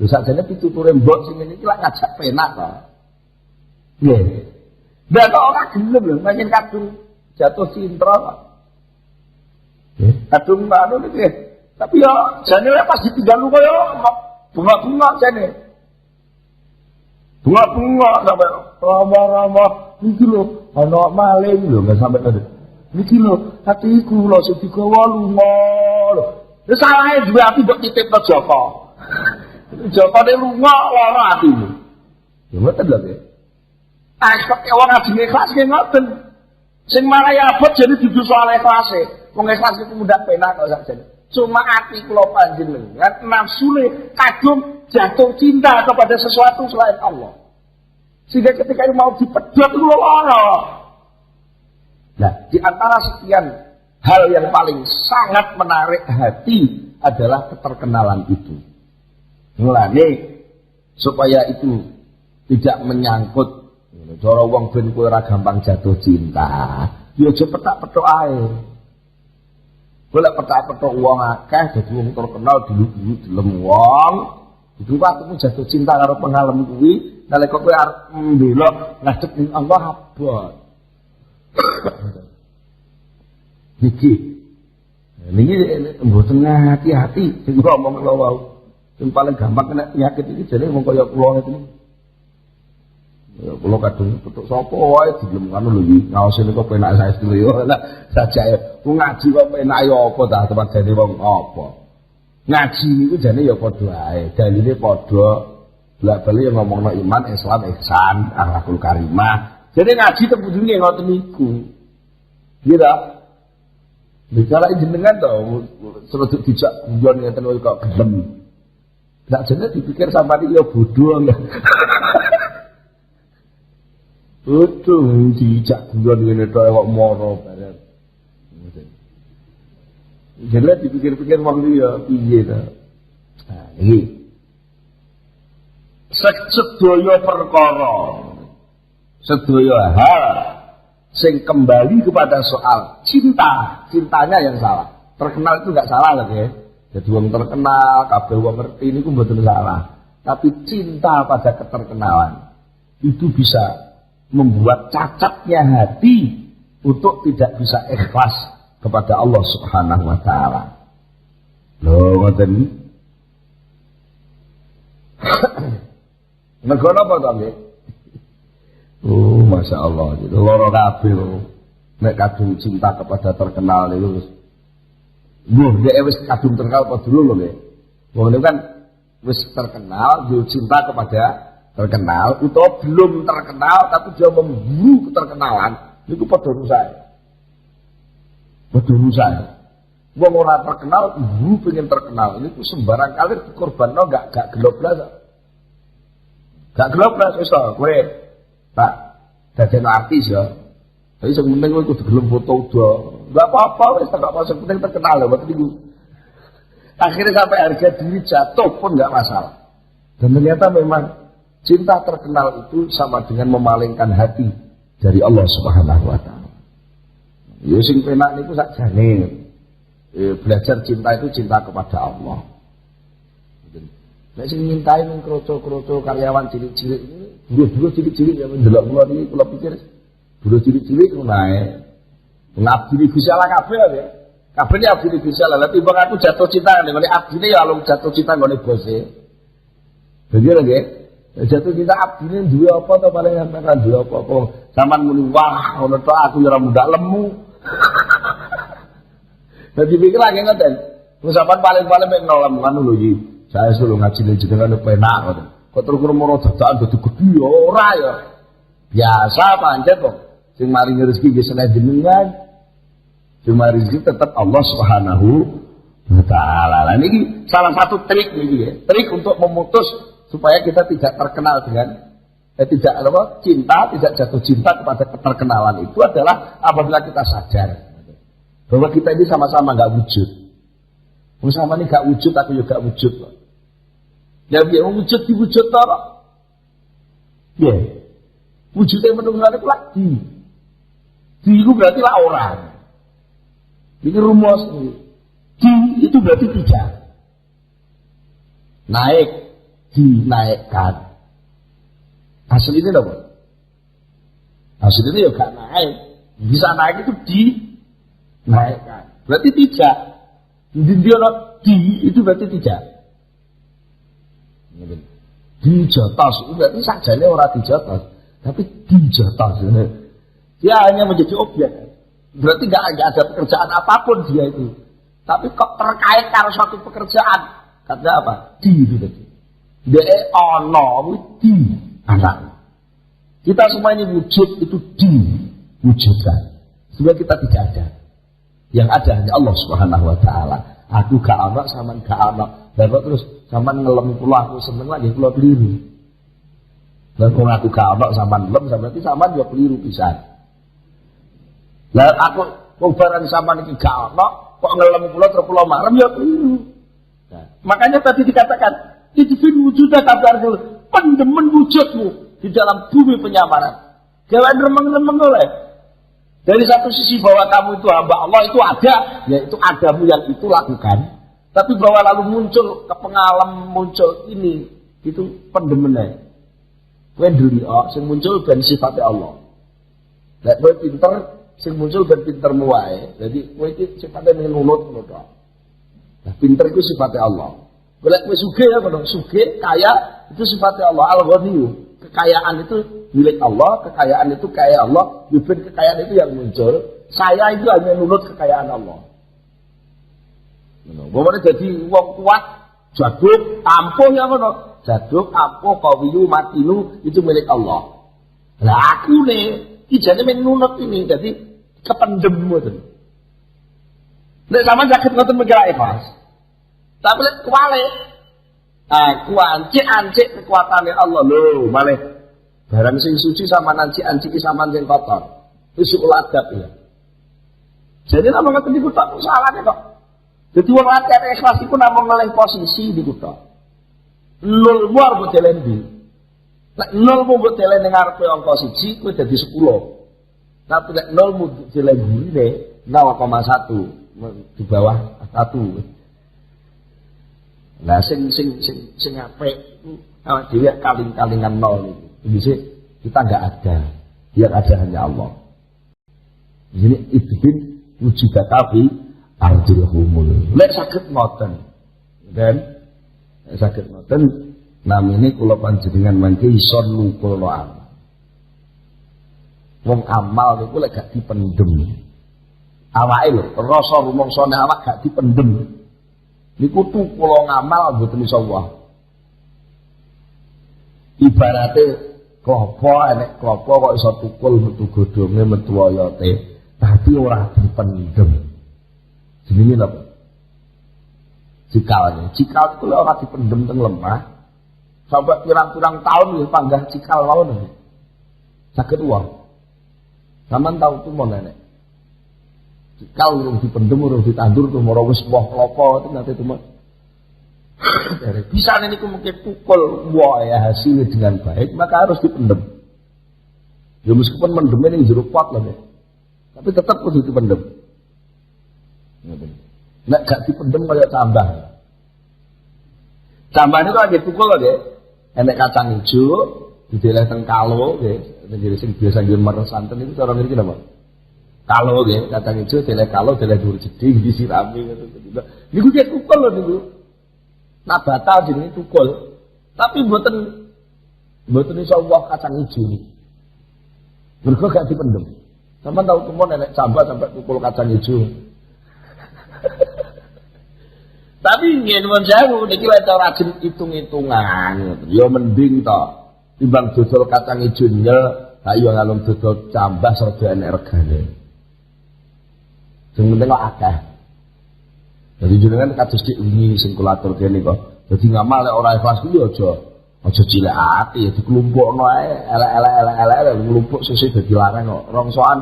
Lha sakjane pituture mbok sing ngene iki lak ngajak penak to. Nggih. Lah kok ora gelem lho, pancen kadung jatuh cinta kok. Kadung anu niki. Tapi yo jane lek pas ditinggal lunga yo bunga-bunga jane. Bunga-bunga sampe rama-rama iki lho ana maling lho enggak sampe tadi. Niki lho atiku lho sing digawa lunga lho. Wis salahe duwe ati mbok titipno Joko. Joko ne lunga lara atimu. Ya ngoten lho nggih. Aspek wong ajine ikhlas nggih ngoten. Sing marai abot jane dudu soal ikhlase. Wong ikhlas iku mudah penak kok sakjane. Cuma ati kula panjenengan nafsune kadung jatuh cinta kepada sesuatu selain Allah. Sehingga ketika mau dipedot itu lara. Nah, di antara sekian hal yang paling sangat menarik hati adalah keterkenalan itu. Mulane supaya itu tidak menyangkut cara wong ben kowe ora gampang jatuh cinta. Ya aja petak-petok ae. Kowe lek petak-petok wong akeh dadi wong terkenal dulu-dulu delem wong, itu waktu jatuh cinta karo pengalaman kuwi, nalika kowe arep mbelok ngadeg ning Allah abot. Niki mboten hati-hati sing ngomong kula wau. Sing paling gampang kena penyakit iki jane wong kaya kula ngene. Ya kula kadung petuk sapa wae dilem anu lho iki. Ngaose niku penak saestu yo. Lah sajake ku ngaji kok penak ya apa ta tempat jane wong apa. Ngaji niku jane ya padha ae. Dalile padha. Bolak-balik ya ngomongno iman, Islam, ihsan, akhlakul karimah. Jadi ngaji tembune ngoten niku. Nggih ta? Bicara jenengan to, sedek dijak guyon ngeten kok gelem. Lah jane dipikir sampeyan ya bodoh enggak. Betul dijak guyon ngene tok kok moro bareng. Jadi dipikir-pikir wong ya piye ta. Nah, iki sedaya perkara, sedaya hal sing kembali kepada soal cinta, cintanya yang salah. Terkenal itu enggak salah lho ya. Jadi wong terkenal, kabeh wong ngerti niku mboten salah. Tapi cinta pada keterkenalan itu bisa membuat cacatnya hati untuk tidak bisa ikhlas kepada Allah Subhanahu wa taala. Lho ngoten. Mergo napa to nggih? Oh, Masya Allah, gitu. Loro kabeh lho. Nek kadung cinta kepada terkenal niku wis. Nek wis kadung terkenal apa dulu lho nggih. Wong niku kan wis terkenal, dia cinta kepada terkenal, utawa belum terkenal tapi dia memburu keterkenalan, niku padha rusak. Padha rusak. Wong ora terkenal, pengen terkenal. Ini tuh sembarang kali dikorbanno gak geloblas. Gak geloblas wis to, kowe Pak dadi artis ya. Tapi sing penting kowe kudu gelem foto udah. Enggak apa-apa wis gak apa penting terkenal lho berarti iku. Akhirnya sampai harga diri jatuh pun enggak masalah. Dan ternyata memang cinta terkenal itu sama dengan memalingkan hati dari Allah Subhanahu wa taala. Ya sing penak niku sakjane belajar cinta itu cinta kepada Allah. Nek sing nyintai ning kroco-kroco karyawan cilik-cilik ini, buru-buru cilik-cilik ya ndelok kula niki kula pikir buru cilik-cilik ku nae. Ngabdi Gusti Allah kabeh ya. Kabeh iki abdi Gusti Allah. Lah timbang aku jatuh cinta ngene abdine ya alung jatuh cinta ngene bose. Begitu nggih. Jatuh cinta abdine duwe apa to paling sampean duwe apa-apa. Saman muni wah ngono tok aku ya ora mundak lemu. Jadi pikir lagi ngoten. Musapan paling-paling mek nolom kan lho iki. Saya suruh ngaji jenengan penak ngoten. Kok terus kromo dadakan dadi gedhi ora ya. Biasa pancet kok. Sing maringi rezeki nggih seneng jenengan. Sing maringi rezeki tetap Allah Subhanahu wa taala. Lah niki salah satu trik niki ya. Trik untuk memutus supaya kita tidak terkenal dengan tidak apa cinta, tidak jatuh cinta kepada keterkenalan itu adalah apabila kita sadar bahwa kita ini sama-sama nggak wujud. Sama ini nggak wujud, aku juga wujud. Ya biar wujud diwujud toh. Ya, wujudnya menunggu itu lagi. Di itu berarti lah orang. Ini rumus ini. Di itu berarti tiga. Naik, dinaikkan. Aslinya apa? Aslinya ya gak naik. Bisa naik itu dinaikkan. Berarti tidak. Di itu berarti tidak. Dijotos itu berarti sajane orang dijotos, tapi dijotos. Dia hanya menjadi objek. Berarti gak ada pekerjaan apapun dia itu. Tapi kok terkait karena suatu pekerjaan. Kata apa? Di itu tadi. Dia ono di anak. Kita semua ini wujud itu diwujudkan. Sebab kita tidak ada. Yang ada hanya Allah Subhanahu wa taala. Aku gak ana sampean gak ana. Lah kok terus sampean ngelem kula aku seneng lagi kula keliru. Lah kok aku gak ana sampean lem berarti sampean yo keliru pisan. Lah aku wong barang sampean iki gak ana kok ngelem kula terus kula marem yo keliru. Nah, makanya tadi dikatakan idfin wujuda kabarul pendemen wujudmu di dalam bumi penyamaran. Jangan remeng-remeng oleh. Dari satu sisi bahwa kamu itu hamba Allah itu ada, yaitu adamu yang itu lakukan. Tapi bahwa lalu muncul kepengalam muncul ini itu pendemennya. Kowe nduri sing muncul ben sifatnya Allah. Lek kowe pinter sing muncul ben pintermu wae. Jadi kowe iki sifatnya nunut ngono tok. Nah, pinter itu sifatnya Allah. Golek kowe sugih ya ngono, sugih, kaya itu sifatnya Allah. Al-Ghani. Kekayaan itu milik Allah, kekayaan itu kaya Allah, bukan kekayaan itu yang muncul. Saya itu hanya nurut kekayaan Allah. Bagaimana jadi wong kuat, jaduk, ampuh ya mana? Jaduk, ampuh, kawiyu, matinu itu milik Allah. Lah aku nih, ijazah menurut ini, jadi kependem itu. Nek sama sakit ngoten mikir ikhlas. Tapi lek kuwale aku ancik kekuatannya Allah lho, malih barang sing suci sama ancik sama sing kotor. Itu suul adab ya. Jadi namanya ngoten niku tak salahnya kok. Jadi wong latihan ikhlas iku namung ngelih posisi niku tok. Nol muar mbok delen ndi. Nek nol mbok delen ning ngarepe angka 1 kuwi dadi 10. Tapi nek nol mbok delen ngene 0,1 di bawah 1. Nah, sing apik itu awak dhewe kaling-kalingan nol itu. Jadi kita enggak ada. Yang ada hanya Allah. Jadi idbin wujudakafi ardil humul. Lek saged ngoten. Dan saged ngoten namine kula panjenengan mangke iso nukulno amal. Wong amal niku lek gak dipendem. Awake lho, rasa rumangsane awak gak dipendem. Niku tuh kula ngamal mboten iso wae. Ibarate klopo enek klopo kok iso tukul metu godhonge metu oyote, tapi ora dipendem. Jenenge napa? Cikal. Cikal itu ora dipendem teng lemah. Sampai pirang-pirang tahun ya panggah cikal mawon. Saged wong. Sampeyan tahu tuh mon nenek. Cikal urung dipendem urung ditandur tuh moro wis woh klopo itu nanti tuh bisa niku mungkin pukul woh ya hasilnya dengan baik maka harus dipendem. Ya meskipun mendemnya ning jero pot lho. Tapi tetap kudu dipendem. Nek gak dipendem kaya cambah. Cambah itu lagi pukul lho nggih. Enek kacang ijo dideleh teng kalo nggih. Nggih sing biasa nggih meres santen itu cara ngriki napa? Kalo nggih, kacang ijo deleh kalo deleh dur jedhi disirami ngoten. Niku ki pukul lho niku. Nabata jenenge tukul. Tapi mboten iso woh kacang ijo niku. Mergo gak dipendem. Sampeyan tahu tumpon nek cambah sampai tukul kacang ijo. Tapi nggih nuwun sewu niki lek ora hitung-hitungan. Ya mending to timbang dodol kacang ijo nyel, ayo ngalung dodol cambah rada enek regane. Sing penting kok akeh. Jadi jenengan kados dik wingi sing kula aturke niku. Dadi ngamal lek ora ikhlas kuwi aja cilik ati ya dikelumpukno ae elek-elek nglumpuk sesuk dadi larang kok rongsoan.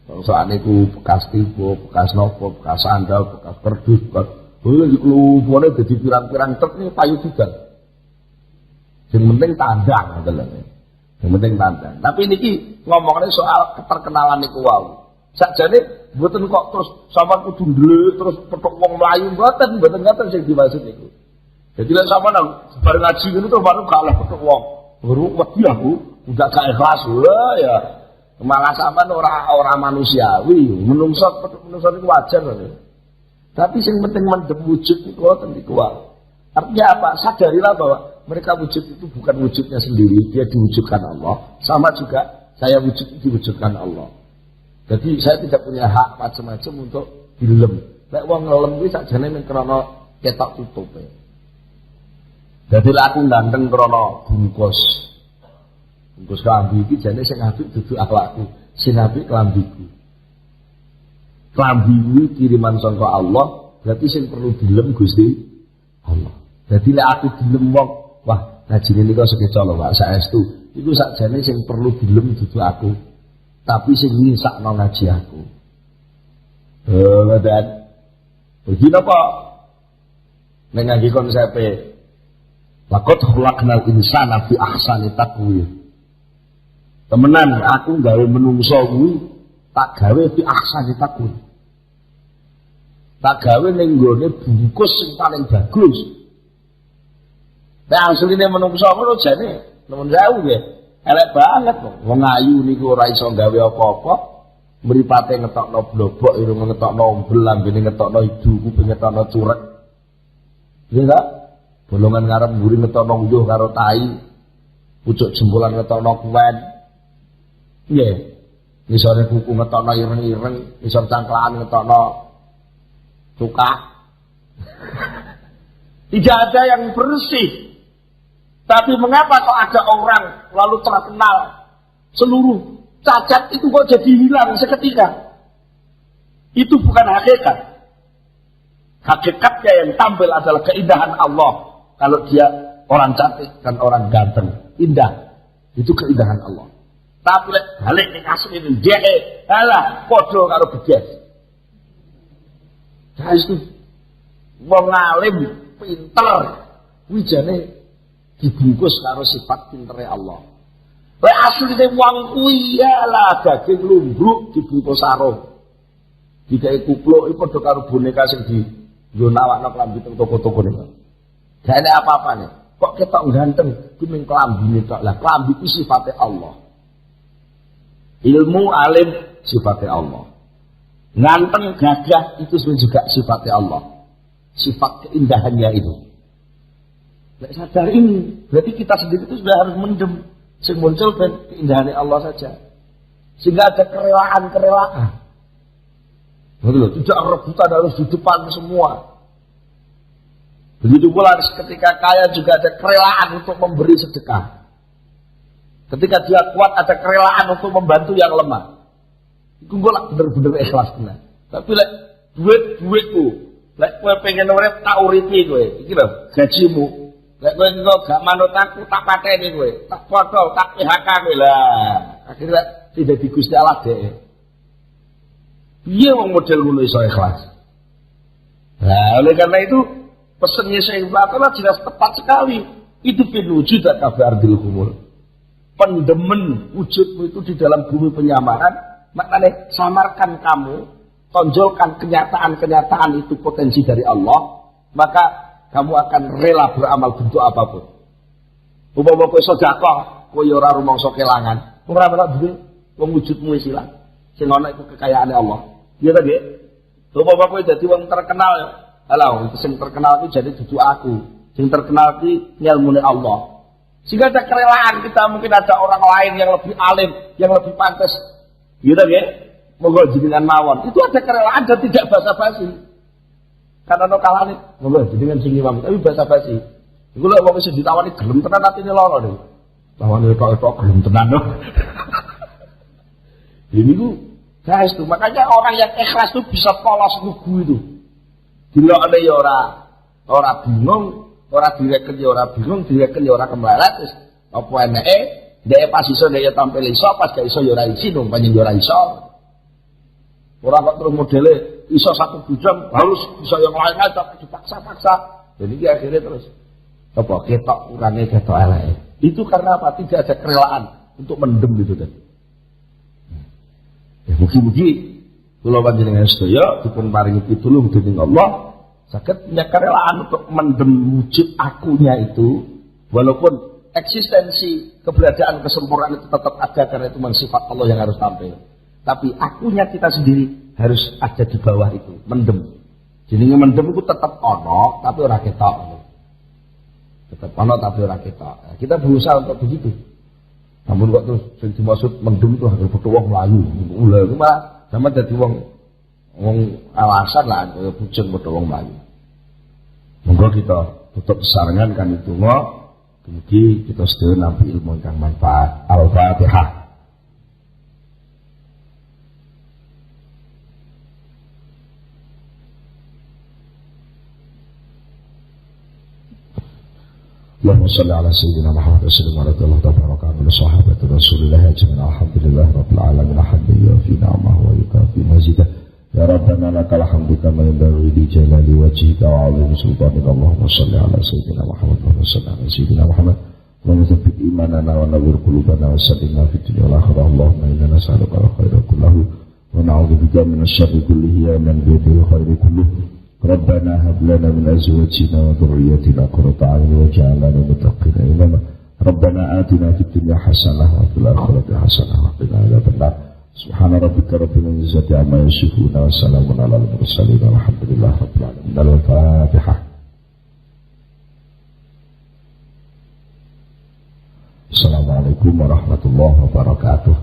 Rongsoan iku bekas tipu, bekas nopo, bekas sandal, bekas kerdus, bekas dikelumpukne dadi pirang-pirang truk nih payu tiga. Sing penting tandang ngoten lho. Sing penting tandang. Tapi niki ngomongane soal keterkenalan niku wau. Sakjane mboten kok terus sampean kudu ndelik terus petuk wong mlayu mboten ngoten sing dimaksud niku. Jadi lek sampean bareng ngaji ngono terus baru kalah petuk wong. Baru wedi aku udah gak ikhlas lho ya. Malah sampean ora manusiawi, menungso petuk menungso niku wajar lho. Tapi sing penting mendem wujud niku wonten niku wae. Artinya apa? Sadarilah bahwa mereka wujud itu bukan wujudnya sendiri, dia diwujudkan Allah. Sama juga saya wujud diwujudkan Allah. Jadi saya tidak punya hak macam-macam untuk dilem. Lek wong ngelem kuwi sakjane men krana ketok tutupe. Dadi lek aku ganteng krana bungkus. Bungkus klambi iki jane sing apik dudu akhlakku, sing apik klambiku. Klambi kuwi kiriman saka Allah, berarti sing perlu dilem Gusti Allah. Dadi lek aku dilem wong, wah ngajine niku sekeca lho Pak saestu. Iku sakjane sing perlu dilem dudu aku. Tapi sing nisakno ngaji aku. Ngoten. Begini apa? Nek ngaji konsepe laqad khalaqnal insana fi ahsani taqwim. Temenan aku gawe menungso kuwi tak gawe fi ahsani taqwim. Tak gawe ning nggone bungkus sing paling bagus. Nek asline menungso ngono jane nemen sewu nggih. Elek banget kok. Wong ayu niku ora iso gawe apa-apa. Mripate ngetokno blobok, irung ngetokno ombel, lambene ngetokno idu, kuping ngetokno curek. Iya enggak? Bolongan ngarep mburi ngetokno uyuh karo tai. Pucuk jempolan ngetokno kuwen. Nggih. Ngisore kuku ngetokno ireng-ireng, ngisor cangklaan ngetokno cukak. Tidak ada yang bersih. Tapi mengapa kok ada orang lalu terkenal seluruh cacat itu kok jadi hilang seketika? Itu bukan hakikat. Hakikatnya yang tampil adalah keindahan Allah. Kalau dia orang cantik dan orang ganteng, indah. Itu keindahan Allah. Tapi balik ning asli ini dia alah podo karo bedes. Guys itu wong alim pinter wijane dibungkus karo sifat pintere Allah. Lek asline wong kuwi lah daging lumbruk dibungkus sarung. Digawe kupluk iki padha karo boneka sing di yo nawakno klambi teng toko-toko niku. Gak ada apa-apane. Kok ketok ganteng ku ning klambine tok. Lah klambi ku sifate Allah. Ilmu alim sifate Allah. Ganteng gagah itu juga sifate Allah. Sifat keindahannya itu. Nek sadar ini, berarti kita sendiri itu sudah harus mendem sing muncul dan keindahan Allah saja. Sehingga ada kerelaan. Betul, tidak rebutan harus di depan semua. Begitu pula ketika kaya juga ada kerelaan untuk memberi sedekah. Ketika dia kuat ada kerelaan untuk membantu yang lemah. Iku engko lak bener-bener ikhlas tenan. Tapi lek duit-duitku, lek kowe pengen urip tak uripi kowe. Iki lho, gajimu. Lek kowe engko gak manut aku tak pateni kowe, tak foto, tak PHK kowe lah. Akhirnya tidak di Gusti Allah deh. Piye wong model ngono iso ikhlas? Nah, oleh karena itu pesannya Syekh Bakala jelas tepat sekali. Itu fil wujud kabar ardil kumul. Pendemen wujudmu itu di dalam bumi penyamaran, maknanya samarkan kamu, tonjolkan kenyataan-kenyataan itu potensi dari Allah, maka kamu akan rela beramal bentuk apapun. Umpama kowe sedekah, kowe ora rumangsa kelangan. Ora ora duwe wong wujudmu wis ilang. Sing ana iku kekayaane Allah. Iya ta, Nggih? Umpama kowe dadi wong terkenal, halah, sing terkenal iki jadi dudu aku. Sing terkenal iki ilmune Allah. Sehingga ada kerelaan kita, mungkin ada orang lain yang lebih alim, yang lebih pantas. Gitu ya, monggo jenengan mawon. Itu ada kerelaan dan tidak basa-basi. Karena no kalah nih, monggo jenengan sing imam, tapi basa-basi. Iku lho wong sing ditawani gelem tenan atine lara niku. Tawani tok gelem tenan lho. Ini ku guys tuh, makanya orang yang ikhlas tuh bisa polos lugu itu. Dilokne ya ora bingung. Ora direken ya ora bingung, direken ya ora kemlarat wis apa eneke, dhek pas iso dhek tampil iso, pas gak iso ya ora isi dong, panjen ya ora iso. Ora kok terus modele iso satu bujang, harus bisa yang lain aja dipaksa-paksa. Jadi dia akhirnya terus apa ketok kurangnya ketok eleke. Itu karena apa? Tidak ada kerelaan untuk mendem gitu kan. Ya mugi-mugi kula panjenengan sedaya dipun paringi pitulung dening Allah. Sakit punya kerelaan untuk mendem wujud akunya itu, walaupun eksistensi keberadaan kesempurnaan itu tetap ada karena itu memang sifat Allah yang harus tampil. Tapi akunya kita sendiri harus ada di bawah itu, mendem. Jadi mendem itu tetap ono, tapi ora ketok. Tetap ono tapi ora ketok. Nah, kita berusaha untuk begitu. Namun kok terus yang dimaksud mendem itu harus butuh wong melayu. Ulah itu malah sama jadi wong alasan lah, bujeng butuh wong melayu. Monggo kita tutup sarangan kan itu mugi kita sedaya nampi ilmu ingkang manfaat. Al-Fatihah. Allahumma shalli ala sayyidina Muhammad wa sallim ala tabaraka wa sahabati Rasulillah ajma'in. Alhamdulillah rabbil alamin. Alhamdulillah fi ni'amahu wa yukafi mazidah. Ya Rabbana lakal hamdu kama yanbaghi li jalali wajhika wa 'azimi sultanika. Allahumma shalli ala sayyidina Muhammad wa sallim ala sayyidina Muhammad. Allahumma tsabbit imanana wa nawwir qulubana wa saddidna fid dunya wal akhirah. Allahumma inna nas'aluka al-khaira kullahu wa na'udzubika min asy-syarri kullihi ya man bi yadihi al-khairu kulluhu. Rabbana hab lana min azwajina wa dhurriyyatina qurrata a'yun waj'alna lil muttaqina imama. Rabbana atina fid dunya hasanah wa fil akhirati hasanah wa qina adzabannar. Subhana rabbika rabbil izzati amma yasifun wa salamun alal mursalin walhamdulillahi rabbil alamin. Al-Fatihah. Assalamualaikum warahmatullahi wabarakatuh.